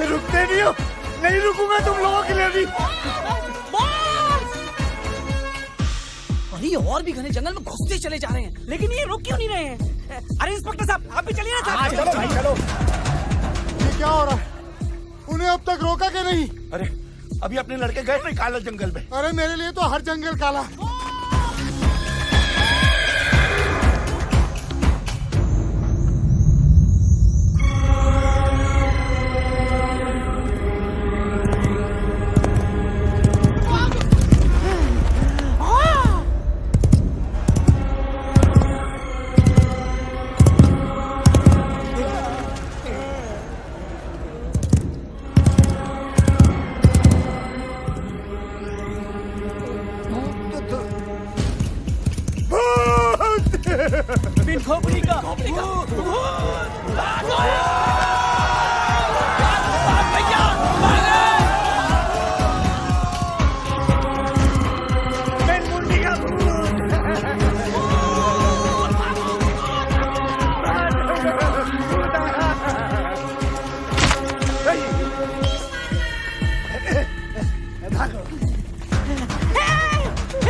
रुकते नहीं हो। नहीं रुकूंगा तुम लोगों के लिए भी। अरे और भी घने जंगल में घुसते चले जा रहे हैं, लेकिन ये रुक क्यों नहीं रहे हैं? अरे इंस्पेक्टर साहब आप भी चलिए ना। चलो भाई चलो। ये क्या हो रहा है? उन्हें अब तक रोका के नहीं? अरे अभी अपने लड़के गए नहीं काले जंगल में? अरे मेरे लिए तो हर जंगल काला। बिन खोपड़ी का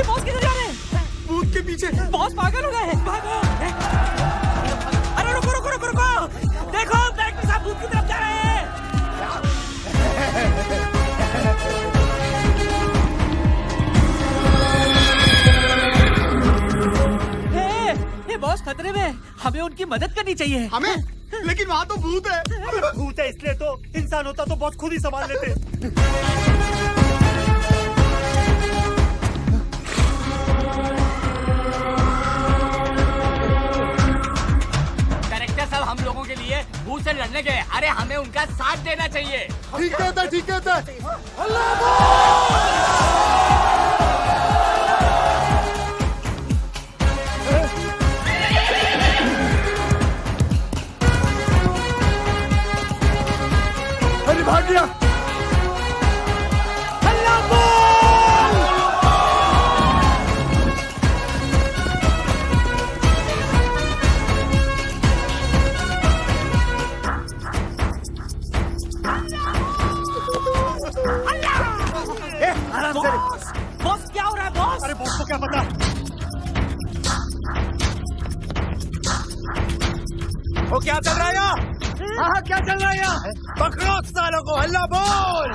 बॉस किधर जा रहे हैं? भूत के पीछे। बॉस पागल हो गए हैं। भागो। अरे रुको रुको रुको रुको, देखो डायरेक्टर साहब भूत की तरफ जा रहे हैं। हे बॉस खतरे में है, हमें उनकी मदद करनी चाहिए। हमें? लेकिन वहाँ तो भूत है। भूत है इसलिए तो, इंसान होता तो बॉस खुद ही संभाल लेते। डायरेक्टर साहब हम लोगों के लिए भूत से लड़ने गए, अरे हमें उनका साथ देना चाहिए। ठीक है ठीक है। अरे भाग गया। आंसर। बॉस क्या हो रहा है बॉस? अरे बॉस को क्या पता? वो क्या चल रहा है यहाँ? हाँ क्या चल रहा है यहाँ? पकड़ो सालों को, हल्ला बोल।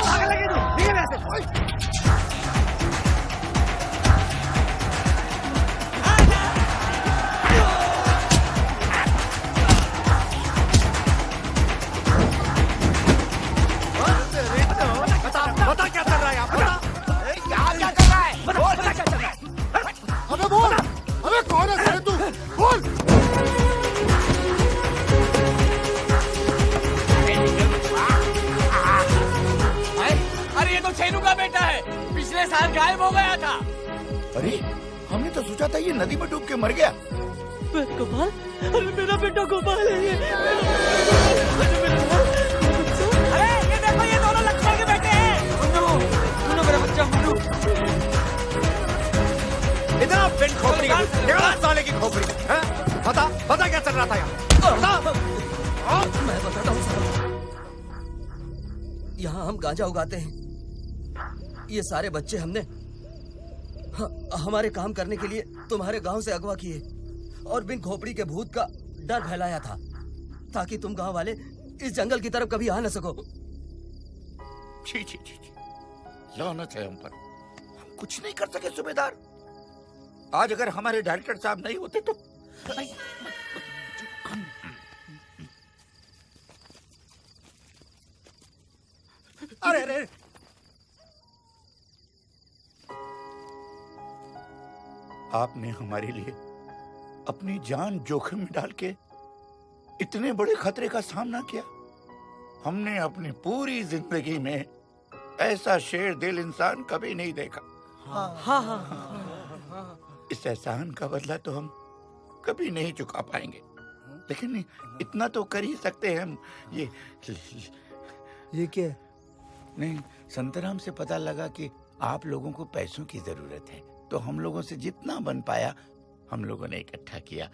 भाग लगे तू, निकल यहाँ से। बता क्या चल रहा है यहाँ? बता क्या चल रहा है? बोल क्या चल रहा है? अबे बोल, अबे कौन है साले तू? बोल। अरे ये तो छेनू का बेटा है, पिछले साल गायब हो गया था। अरे हमने तो सोचा था ये नदी में डूब के मर गया। गोपाल, अरे मेरा बेटा गोपाल है ये। अरे ये देखो ये दोनों लक्ष्मण के बेटे हैं। मुन्नू मेरा बच्चा मुन्नू। इतना पिन खोपड़ी का, निकाल साले की खोपड़ी। बता बता क्या चल रहा था यहाँ? बता। मैं बताता हूँ। यहाँ हम गांजा उगाते हैं। ये सारे बच्चे हमने हमारे काम करने के लिए तुम्हारे गांव से अगवा किए और बिन खोपड़ी के भूत का डर फैलाया था ताकि तुम गांव वाले इस जंगल की तरफ कभी आ न सको। छी छी छी छी, लानत है हम पर। हम कुछ नहीं कर सके सूबेदार। आज अगर हमारे डायरेक्टर साहब नहीं होते तो अरे अरे आपने हमारे लिए अपनी जान जोखिम में डाल के इतने बड़े खतरे का सामना किया। हमने अपनी पूरी जिंदगी में ऐसा शेर दिल इंसान कभी नहीं देखा। इस एहसान का बदला तो हम कभी नहीं चुका पाएंगे, लेकिन इतना तो कर ही सकते हैं हम। ये क्या? नहीं, संतराम से पता लगा कि आप लोगों को पैसों की जरूरत है, तो हम लोगों से जितना बन पाया हम लोगों ने इकट्ठा किया।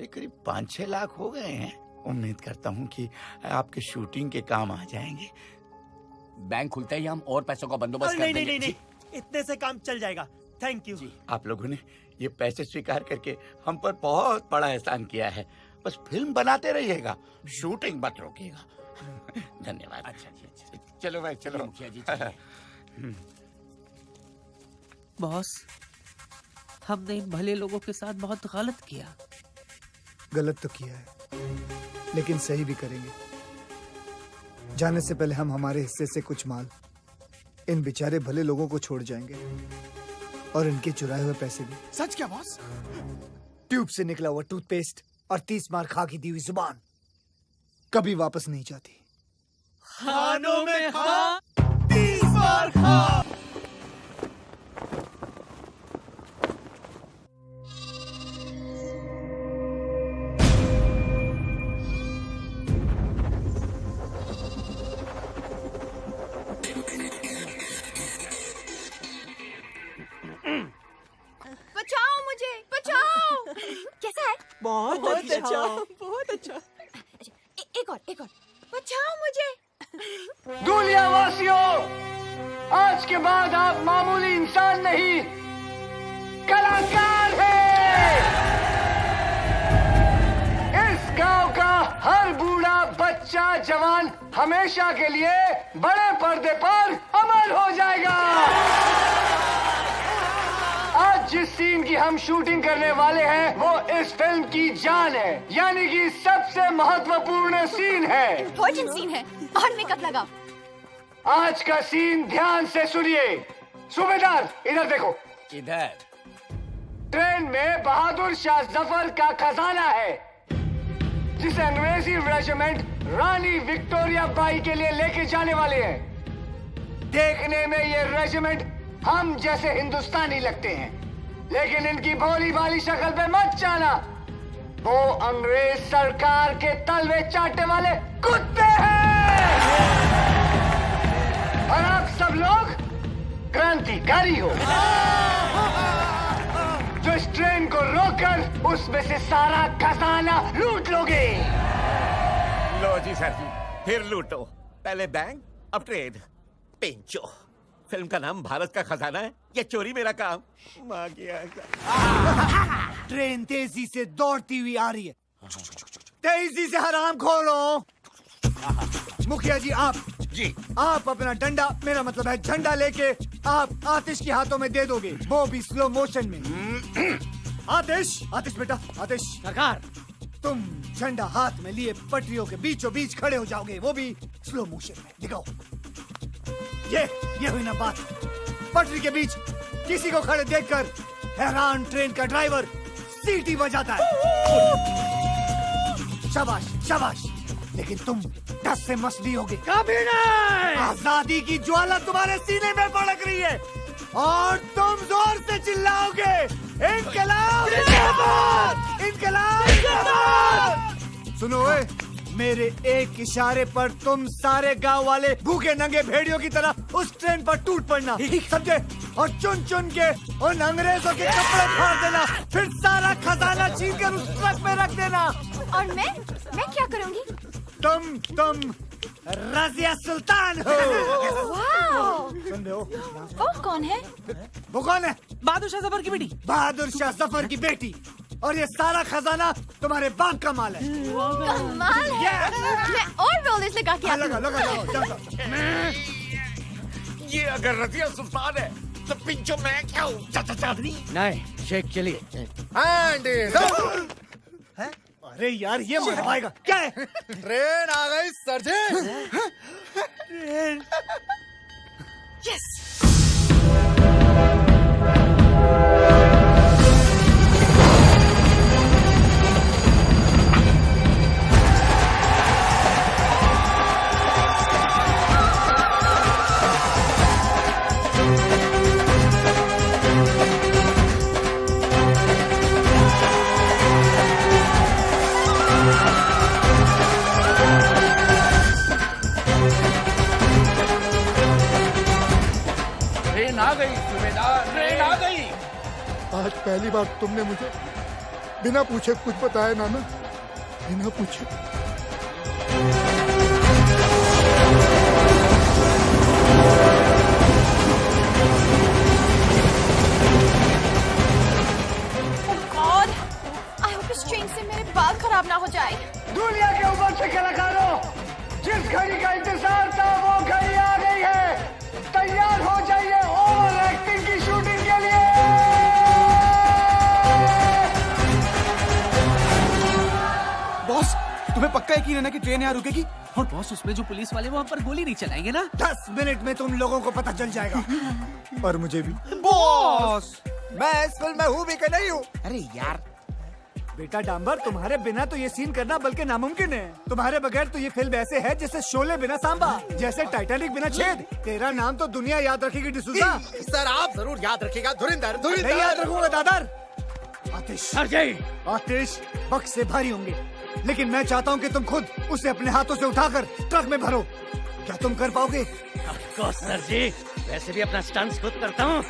करीब 5-6 लाख हो गए हैं। उम्मीद करता हूँ कि आपके शूटिंग के काम आ जाएंगे। बैंक खुलते ही हम और पैसों का बंदोबस्त कर देंगे। नहीं, इतने से काम चल जाएगा। Thank you. आप लोगों ने ये पैसे स्वीकार करके हम पर बहुत बड़ा एहसान किया है। बस फिल्म बनाते रहिएगा, शूटिंग मत रोकिएगा। धन्यवाद। अच्छा जी, अच्छा। चलो भाई चलो। बॉस, हमने इन भले लोगों के साथ बहुत गलत किया। गलत तो किया है, लेकिन सही भी करेंगे। जाने से पहले हम हमारे हिस्से से कुछ माल इन बेचारे भले लोगों को छोड़ जाएंगे और इनके चुराए हुए पैसे भी। सच क्या बॉस? ट्यूब से निकला हुआ टूथपेस्ट और 30 मार खा की दी हुई जुबान कभी वापस नहीं जाती। खानों में खा, 30 बार खा। बचाओ मुझे, बचाओ। कैसा है? बहुत अच्छा, बहुत अच्छा। एक और बचाओ मुझे। दुनिया वासियों, आज के बाद आप मामूली इंसान नहीं, कलाकार हैं। इस गांव का हर बूढ़ा बच्चा जवान हमेशा के लिए बड़े पर्दे पर अमर हो जाएगा। आज जिस सीन की हम शूटिंग करने वाले हैं वो इस फिल्म की जान है, यानी कि सबसे महत्वपूर्ण सीन है। इम्पोर्टेंट सीन है और मेकअप लगाओ। आज का सीन ध्यान से सुनिए। सूबेदार इधर देखो। इधर ट्रेन में बहादुर शाह जफर का खजाना है, जिसे अंग्रेजी रेजिमेंट रानी विक्टोरिया बाई के लिए लेके जाने वाले हैं। देखने में ये रेजिमेंट हम जैसे हिंदुस्तानी लगते हैं, लेकिन इनकी भोली भाली शक्ल पे मत जाना। वो अंग्रेज सरकार के तलवे चाटने वाले कुत्ते हैं और आप सब लोग क्रांतिकारी हो जो इस ट्रेन को रोककर उसमें से सारा खजाना लूट लोगे। लो जी सर जी, फिर लूटो। पहले बैंक, अब ट्रेन पेंचो। फिल्म का नाम भारत का खजाना है या चोरी मेरा काम? माँ की ट्रेन तेजी से दौड़ती हुई आ रही है। तेजी से हराम खोलो। मुखिया जी आप अपना डंडा, मेरा मतलब है झंडा लेके आप आतिश के हाथों में दे दोगे, वो भी स्लो मोशन में। आतिश बेटा, आतिश सरकार, तुम झंडा हाथ में लिए पटरियों के बीचों बीच खड़े हो जाओगे, वो भी स्लो मोशन में। दिखाओ। ये हुई ना बात। पटरी के बीच किसी को खड़े देखकर हैरान ट्रेन का ड्राइवर सीटी बजाता है। शाबाश शाबाश, लेकिन तुम दस से मसली होगे। कभी नहीं। आजादी की ज्वाला तुम्हारे सीने में भड़क रही है और तुम जोर से चिल्लाओगे, इनकलाब जिंदाबाद, इनकलाब जिंदाबाद। सुनो मेरे एक इशारे पर तुम सारे गांव वाले भूखे नंगे भेड़ियों की तरह उस ट्रेन पर टूट पड़ना, समझे? और चुन चुन के उन अंग्रेजों के कपड़े फाड़ देना, फिर सारा खजाना छीन कर उस ट्रक में रख देना। और मैं क्या करूंगी? तुम रजिया सुल्तान हो। सुन रहे हो? वो कौन है? वो कौन है? बहादुर शाह जफर की बेटी। बहादुर शाह जफर की बेटी। और ये सारा खजाना तुम्हारे बाप का माल है। कमाल है। मैं और रोलेस लगा के आती हूँ। लगा। ये अगर रजिया सुल्तान है तो पिंचो मैं क्या हूँ? चादरी नहीं, शेख चलिए। अरे यार ये मर पाएगा क्या है? ट्रेन आ गई सर जी। ट्रेन। यस। आ गई सूबेदार, ट्रेन आ गई। आज पहली बार तुमने मुझे बिना पूछे कुछ बताया नाना, बिना पूछे। गॉड, आई होप इस ट्रेन से मेरे बाल खराब ना हो जाए। दुनिया के ऊपर से कलाकारों, जिस घड़ी का इंतजार था वो घड़ी आ गई है। तैयार हो जाइए ओवर एक्टिंग की शूटिंग के लिए। बॉस, तुम्हें पक्का यकीन है ना कि ट्रेन यहाँ रुकेगी? और बॉस, उसमें जो पुलिस वाले वो हम पर गोली नहीं चलाएंगे ना? 10 मिनट में तुम लोगों को पता चल जाएगा। और मुझे भी। बॉस, मैं इस फिल्म में हूँ भी कि नहीं हूँ? अरे यार बेटा डांबर, तुम्हारे बिना तो ये सीन करना बल्कि नामुमकिन है। तुम्हारे बगैर तो ये फिल्म ऐसे है जैसे शोले बिना सांबा, जैसे टाइटैनिक बिना छेद। तेरा नाम तो दुनिया याद रखेगी डिसूजा। सर आप जरूर याद रखेगा धुरिंदर। नहीं याद रखूंगा दादर। आतिश, सर जी। आतिश वक्त से भारी होंगे, लेकिन मैं चाहता हूँ कि तुम खुद उसे अपने हाथों से उठाकर ट्रक में भरो। क्या तुम कर पाओगे? ऑफ कोर्स सर जी, वैसे भी अपना स्टंट्स खुद करता हूँ।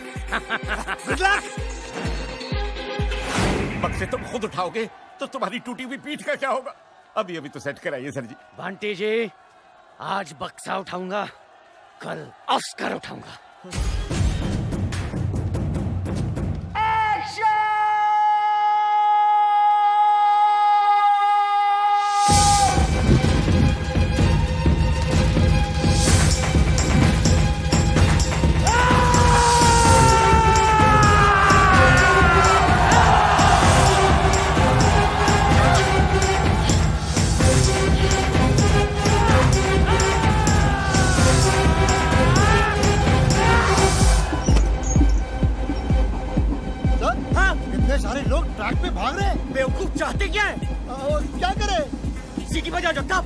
Good luck. बक्से तुम खुद उठाओगे तो तुम्हारी टूटी हुई पीठ का क्या होगा? अभी अभी तो सेट कराइए सर जी। बंटी जी, आज बक्सा उठाऊंगा, कल ऑस्कर उठाऊंगा। सारे लोग ट्रैक पे भाग रहे हैं। बेवकूफ चाहते क्या है? क्या करे? सीटी बजाओ जगताप।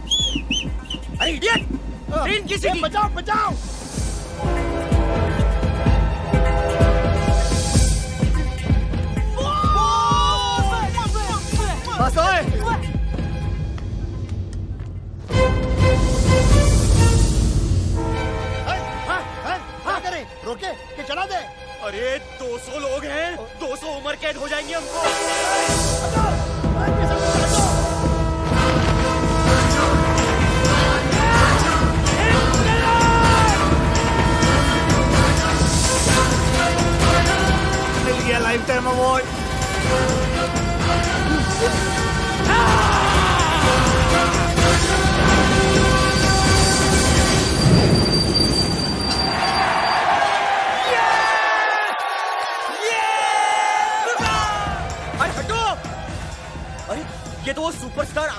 अरे इडियट, ट्रेन की सीटी बचाओ बचाओ। बस ओए। क्या करे? रोके कि चला दे? अरे 200 लोग हैं, 200 उम्र कैद हो जाएंगे हमको।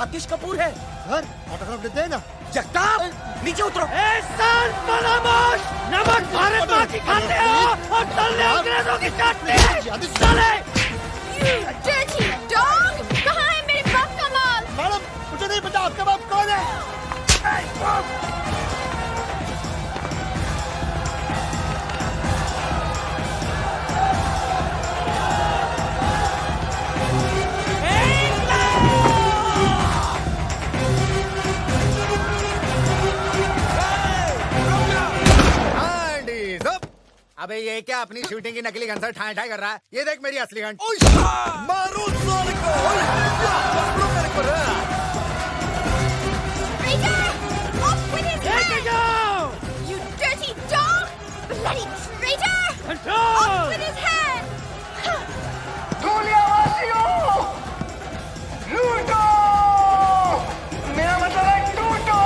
राकेश कपूर है। सर ऑटोग्राफ देते हैं ना। जगताप नीचे उतरो। सर बदमाश, नमक भारत माँ की खाते हो और तलने अंग्रेजों की चटनी। चले। You dirty dog! कहाँ है मेरे बाप का माल? मैडम मुझे नहीं पता आपका बाप कौन है। अबे ये क्या अपनी शूटिंग की नकली गन से ठाए ठाए कर रहा है? ये देख मेरी असली गन। मारो साले को। You dirty dog! Bloody traitor! Off with his head! धूलियावासियों, लूटो! मेरा मतलब है टूटो!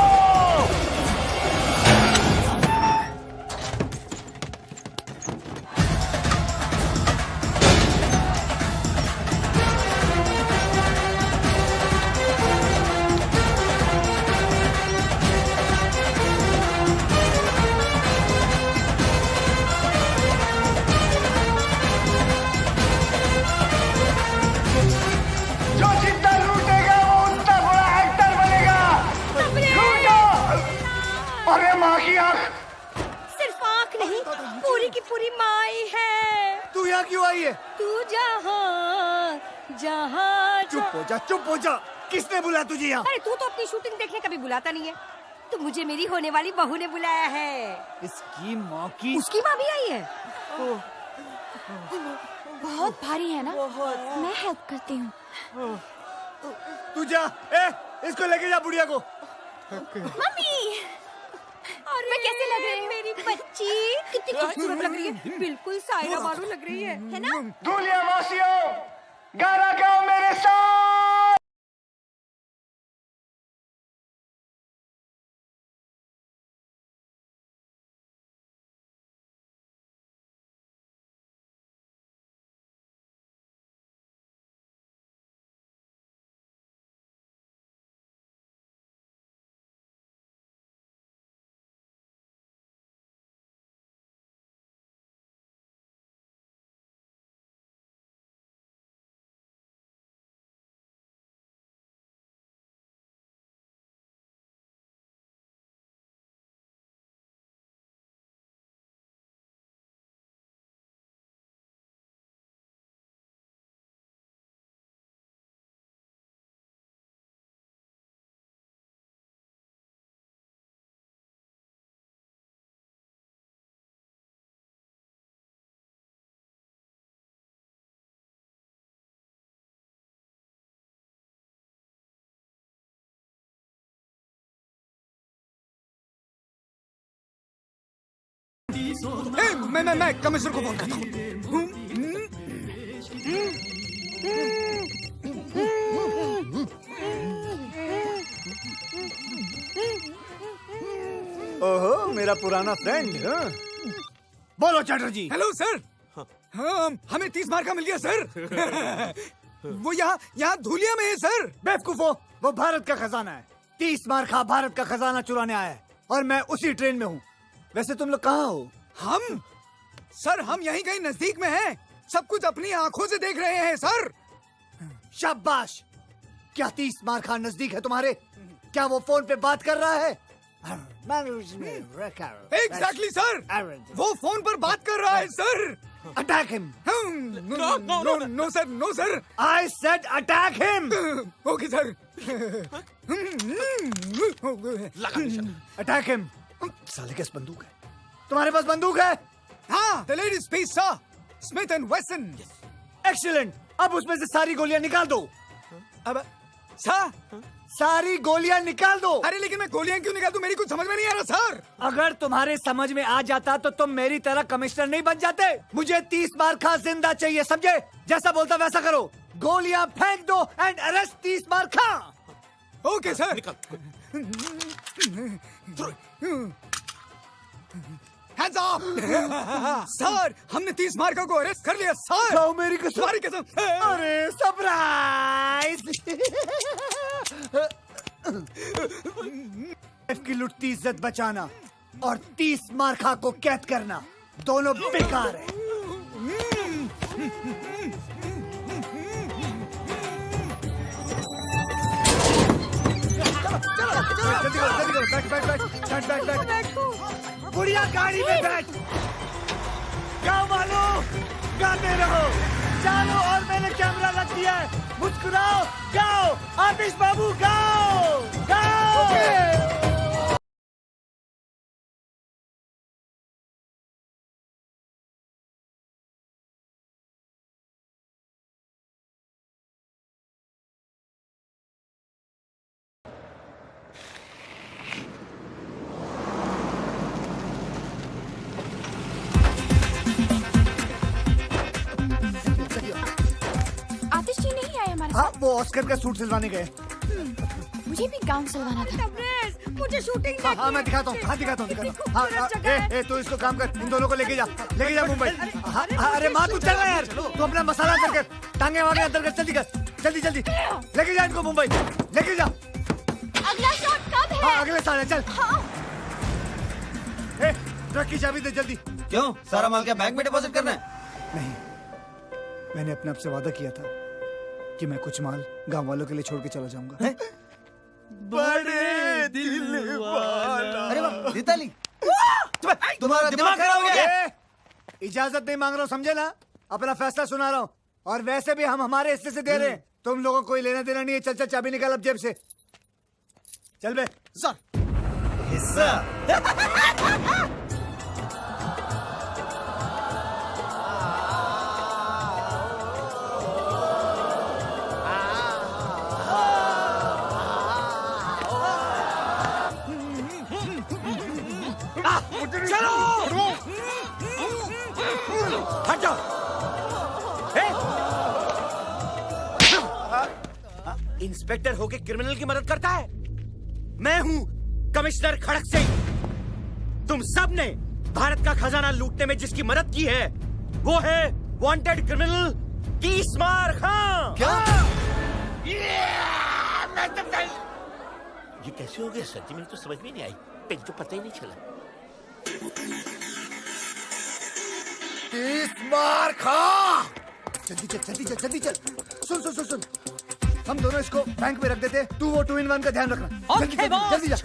जो जितना लूटेगा वो उतना बड़ा एक्टर बनेगा। लूटो! अरे माँ की आँख! सिर्फ आँख नहीं, पूरी की पूरी माई है। तू यहाँ क्यों आई है? तू जहाँ जहाँ चुप हो जा। किसने बुलाया तुझे यहाँ? अरे तू तो अपनी शूटिंग देखने कभी बुलाता नहीं है। तो मुझे मेरी होने वाली बहू ने बुलाया है। इसकी माँ की। उसकी माँ भी आई है। बहुत भारी है ना? मैं हेल्प करती हूँ। तू जा। इसको लेके जा बुढ़िया को। मम्मी, मैं कैसे लग रही हूँ? मेरी बच्ची कितनी खूबसूरत लग रही है। बिल्कुल सायरा बानो लग रही है ना? धूलियावासियों, गाना गाओ मेरे साथ। मैं कमिश्नर को फोन करता हूँ। ओहो मेरा पुराना फ्रेंड। बोलो चैटर्जी। Hello sir. हाँ, हमें 30 मार्का मिल गया सर। वो यहाँ धूलिया में है सर। बेवकूफो, वो भारत का खजाना है। 30 मार्का भारत का खजाना चुराने आया है और मैं उसी ट्रेन में हूँ। वैसे तुम लोग कहाँ हो? हम सर, हम यहीं कहीं नजदीक में हैं। सब कुछ अपनी आंखों से देख रहे हैं सर। शाबाश। क्या 30 मार्का नजदीक है तुम्हारे? क्या वो फोन पे बात कर रहा है? एग्जैक्टली सर, वो फोन पर बात कर रहा है sir. Attack him. No sir, no sir. I said attack him. Okay sir. Attack him. साले के पास बंदूक है। तुम्हारे पास बंदूक है? हाँ, the ladies piece sir, Smith and Wesson. Excellent. अब उसमें से सारी गोलियां निकाल दो। अब सर, सारी गोलियां निकाल दो। अरे लेकिन मैं गोलियां क्यों निकाल दूं? मेरी कुछ समझ में नहीं आ रहा सर। अगर तुम्हारे समझ में आ जाता तो तुम मेरी तरह कमिश्नर नहीं बन जाते। मुझे 30 मार्का जिंदा चाहिए, समझे? जैसा बोलता वैसा करो। गोलियां फेंक दो एंड अरेस्ट 30 मार्का। Okay sir. Hands off! Sir, हमने 30 मार्का को अरेस्ट कर लिया सर। खाओ मेरी कसम। तुम्हारी कसम। अरे सरप्राइज। की लुटती इज्जत बचाना और 30 मार्खा को कैद करना दोनों बेकार है। जल्दी करो, बैठ। बुढ़िया गाड़ी में बैठ। गाओ मालो, गाते रहो, चलो। और मैंने कैमरा रख दिया है, मुस्कुराओ, गाओ, आतिश बाबू गाओ, गाओ। हाँ, वो ऑस्कर का सूट सिलवाने गए। मुझे भी गाउन सिलवाना था। मुझे शूटिंग हाँ, मैं दिखाता हूँ। तू इसको काम कर, इन दोनों को लेके जा मुंबई। अरे माँ, तू चल रहा यार, तू अपना मसाला अंदर कर, टांगे वागे अंदर कर, जल्दी लेके जा इनको मुंबई, लेके जा। अगला शॉट कब है? हाँ, अगले साल है, चल। ट्रक की चाबी दे जल्दी। क्यों, सारा माल क्या बैंक में डिपॉजिट करना है? नहीं, मैंने अपने आप से वादा किया था कि मैं कुछ माल गांव वालों के लिए छोड़ के चला जाऊंगा। बड़े दिल वाला। अरे वाह, दीताली, तुम्हारा दिमाग खराब हो गया। इजाजत नहीं मांग रहा हूँ, समझे ना? अपना फैसला सुना रहा हूँ। और वैसे भी हम हमारे हिस्से से दे रहे हैं, तुम लोगों को कोई लेना देना नहीं है। चल चाबी निकाल अब जेब से, चल बे। सर, हिस्सा। चलो, हट जाओ। इंस्पेक्टर होके क्रिमिनल की मदद करता है? मैं हूं कमिश्नर खड़क सिंह। तुम सब ने भारत का खजाना लूटने में जिसकी मदद की है वो है वांटेड क्रिमिनल कीसमार खां। क्या? ये कैसे हो गया सर जी? मुझे तो समझ में नहीं आई, पेन तो पता ही नहीं चला। कीसमार खां, जल्दी चल। सुन, हम दोनों इसको बैंक में रख देते, तू वो 2-in-1 का ध्यान रखना। जल्दी जा।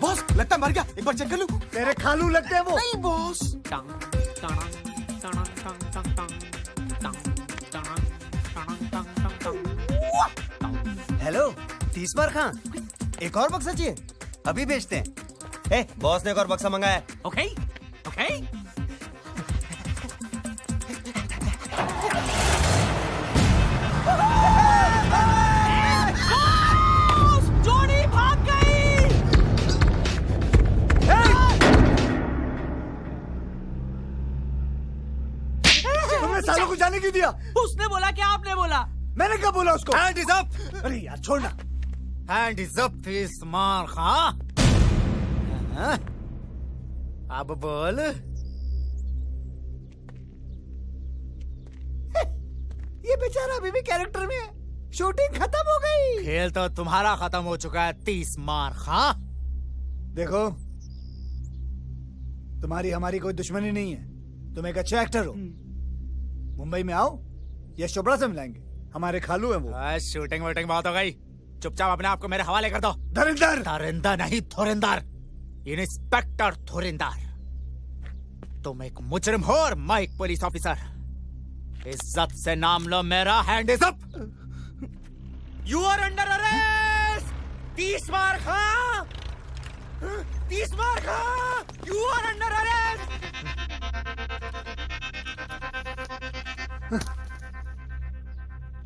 बॉस, लगता है मर गया, एक बार चेक कर लूं। तेरे खालू लगते हैं वो। नहीं बॉस। हेलो, 30 बार खां, एक और बक्सा चाहिए? अभी बेचते हैं। बॉस ने एक और बक्सा मंगाया है। ओके। जोड़ी भाग गई। तुमने सालों को जाने क्यों दिया? उसने बोला कि आपने बोला? मैंने कब बोला उसको? Hand is up. अरे यार छोड़ना। हैंड इज अप कीसमार खां। अब बोल। ये बेचारा अभी भी कैरेक्टर में है। शूटिंग खत्म हो गई। खेल तो तुम्हारा खत्म हो चुका है कीसमार खां। देखो, तुम्हारी हमारी कोई दुश्मनी नहीं है, तुम एक अच्छे एक्टर हो। मुंबई में आओ, यश चोपड़ा से मिलाएंगे, हमारे खालू हैं वो। शूटिंग वूटिंग बहुत हो गई, चुपचाप अपने आप को मेरे हवाले कर दो। धुरिंदर नहीं, धुरिंदर, इंस्पेक्टर धुरिंदर। तुम एक मुजरिम हो और मैं एक पुलिस ऑफिसर। इज्जत से नाम लो मेरा। Hand is up. You are under arrest Keesmar Khan. Keesmar Khan, you are under arrest.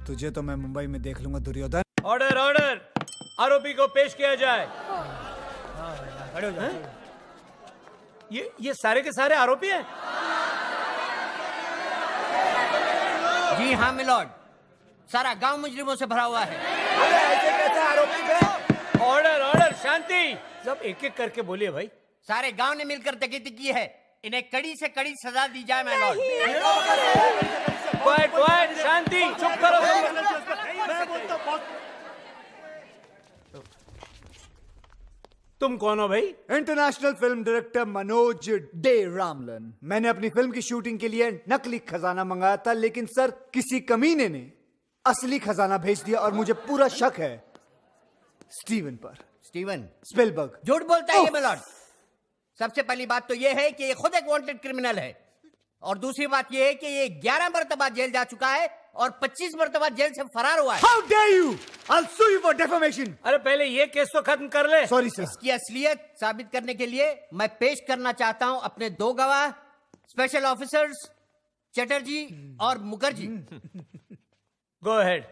तुझे तो मैं मुंबई में देख लूंगा दुर्योधन। ऑर्डर, आरोपी को पेश किया जाए। ये सारे के सारे आरोपी हैं? जी हाँ मिलॉर्ड, सारा गांव मुजरिमों से भरा हुआ है। ऐसे कैसे आरोपी थे? ऑर्डर, शांति। सब एक एक करके बोलिए भाई। सारे गांव ने मिलकर तकीती की है, इन्हें कड़ी से कड़ी सजा दी जाए। मैं लॉर्ड। क्वाइट, शांति, चुप करो। मैं बोलता हूँ तुम कौन हो भाई? International film director Manoj Day Ramlan. मैंने अपनी फिल्म की शूटिंग के लिए नकली खजाना मंगाया था, लेकिन सर किसी कमीने ने असली खजाना भेज दिया और मुझे पूरा शक है स्टीवन पर। Steven Spielberg. झूठ बोलता है ये मिलॉर्ड। सबसे पहली बात तो ये है कि ये खुद एक वांटेड क्रिमिनल है, और दूसरी बात ये है कि ये 11 मरतबा जेल जा चुका है और 25 मरतबा जेल से फरार हुआ है। How dare you? I'll sue you for defamation. अरे पहले ये केस तो खत्म कर ले। Sorry sir. इसकी असलियत साबित करने के लिए मैं पेश करना चाहता हूं अपने 2 गवाह, स्पेशल ऑफिसर्स चटर्जी और Mukherjee. Go ahead.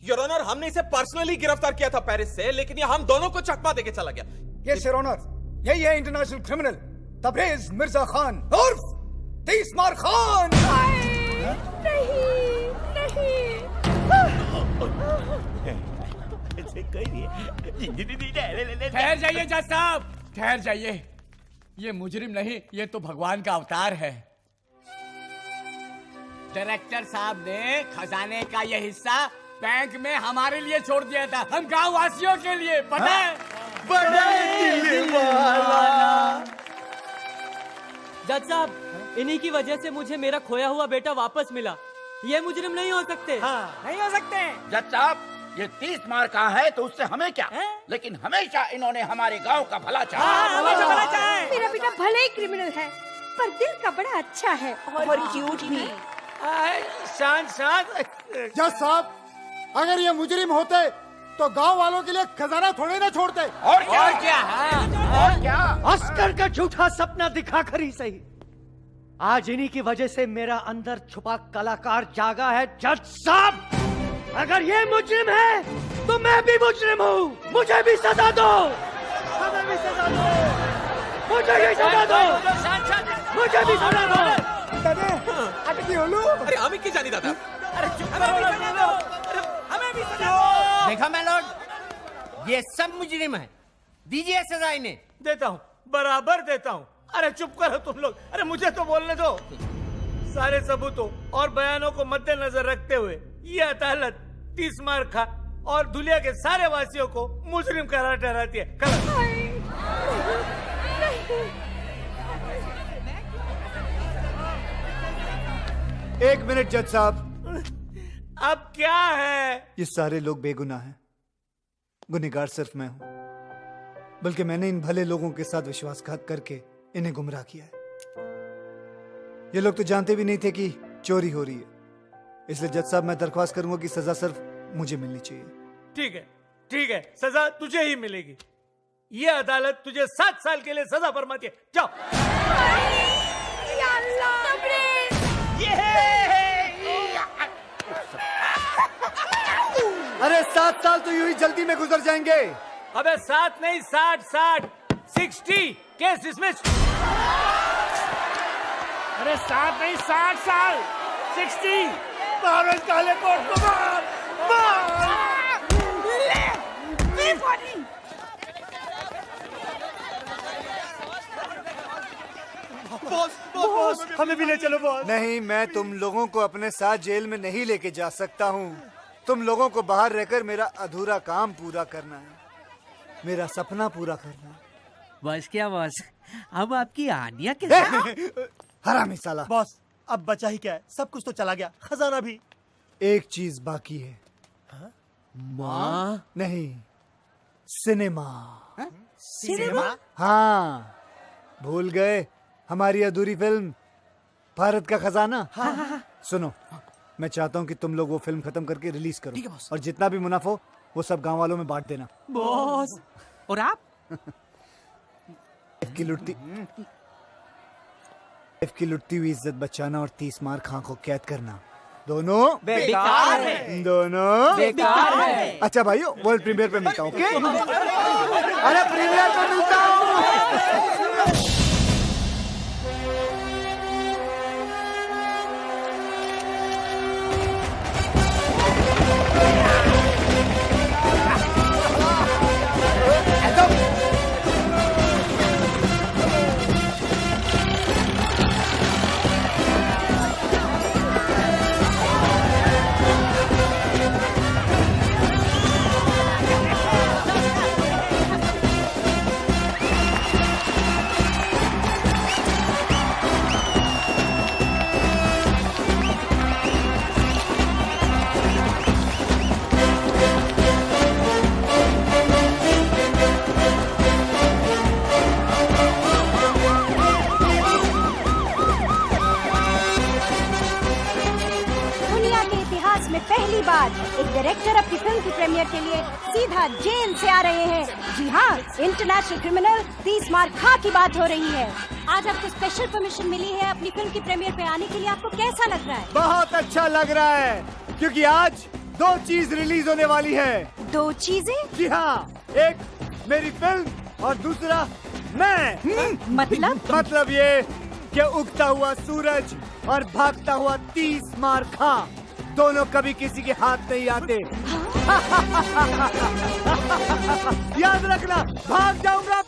Your honour, हमने इसे पर्सनली गिरफ्तार किया था पेरिस से, लेकिन ये हम दोनों को चकमा देके चला गया। यस योर ऑनर, यही है इंटरनेशनल क्रिमिनल तबरेज मिर्जा खान उर्फ तीसमार खान। ठहर जाइए जज साहब, ठहर जाइए। ये मुजरिम नहीं, ये तो भगवान का अवतार है। डायरेक्टर साहब ने खजाने का ये हिस्सा बैंक में हमारे लिए छोड़ दिया था, हम गांव वासियों के लिए। पता है? जज साहब, इन्हीं की वजह से मुझे मेरा खोया हुआ बेटा वापस मिला। ये मुजरिम नहीं हो सकते। नहीं हो सकते। जज साहब, ये 30 मार का है तो उससे हमें क्या, लेकिन हमेशा इन्होंने हमारे गांव का भला चाहा। मेरा बेटा भले ही क्रिमिनल है, पर दिल का बड़ा अच्छा है और क्यूट भी। शांत शांत। जज साहब, अगर ये मुजरिम होते तो गांव वालों के लिए खजाना थोड़े ना छोड़ते। और क्या? ऑस्कर का झूठा सपना दिखाकर ही सही, आज इन्हीं की वजह से मेरा अंदर छुपा कलाकार जागा है। जज साहब, अगर ये मुजरिम है तो मैं भी मुजरिम हूँ। मुझे भी सजा दो, मुझे भी सजा दो, मुझे भी सजा दो, मुझे भी सजा दो। अरे हम की जानी दादा। अरे चुप करो। हमें भी सजा दो। देखा मैलॉर्ड, ये सब मुजरिम है, दीजिए सजा इन्हें। देता हूँ, बराबर देता हूँ। अरे चुप करो तुम लोग, अरे मुझे तो बोलने दो। सारे सबूतों और बयानों को मद्देनजर रखते हुए ये अदालत तीसमार खा और दुनिया के सारे वासियों को मुजरिम करार ठहराती है। एक मिनट जज साहब। अब क्या है? ये सारे लोग बेगुनाह हैं, गुनहगार सिर्फ मैं हूं। बल्कि मैंने इन भले लोगों के साथ विश्वासघात करके इन्हें गुमराह किया है। ये लोग तो जानते भी नहीं थे कि चोरी हो रही है। इसलिए जज साहब, मैं दरख्वास्त करूंगा कि सजा सिर्फ मुझे मिलनी चाहिए। ठीक है, ठीक है, सजा तुझे ही मिलेगी। ये अदालत तुझे 7 साल के लिए सजा फरमाती है। जाओ। अरे 7 साल तो यूं ही जल्दी में गुजर जाएंगे। अबे 7 नहीं, 60 केस डिसमिस्ड। अरे 7 नहीं, 60 साल, 60। मारो इस काले कोट को, मार, बॉस, हमें भी ले चलो बॉस। नहीं, मैं तुम लोगों को अपने साथ जेल में नहीं लेके जा सकता हूँ। तुम लोगों को बाहर रहकर मेरा अधूरा काम पूरा करना है, मेरा सपना पूरा करना है। बस क्या बॉस, अब आपकी आनिया के साथ। हरामी साला। बॉस, अब बचा ही क्या है, सब कुछ तो चला गया, खजाना भी। एक चीज बाकी है। माँ? नहीं, सिनेमा। सिनेमा? हाँ, भूल गए हमारी अधूरी फिल्म भारत का खजाना। हाँ। सुनो, मैं चाहता हूँ कि तुम लोग वो फिल्म खत्म करके रिलीज करो, और जितना भी मुनाफा हो वो सब गांव वालों में बांट देना। बॉस, और आप? की लुटती हुई इज्जत बचाना और 30 मार खां को कैद करना, दोनों बेकार है। दोनों बेकार है। अच्छा भाइयों, वर्ल्ड प्रीमियर पे मिलता हूँ। ओके? अरे प्रीमियर पे मिलता हूँ। प्रीमियर के लिए सीधा जेल से आ रहे हैं। जी हाँ, इंटरनेशनल क्रिमिनल 30 मार खा की बात हो रही है। आज आपको स्पेशल परमिशन मिली है अपनी फिल्म की प्रीमियर पे आने के लिए। आपको कैसा लग रहा है? बहुत अच्छा लग रहा है, क्योंकि आज 2 चीज रिलीज होने वाली है। 2 चीजें? जी हाँ, एक मेरी फिल्म और दूसरा मैं। मतलब ये कि उगता हुआ सूरज और भागता हुआ 30 मार खा दोनों कभी किसी के हाथ नहीं आते। याद रखना, भाग जाऊंगा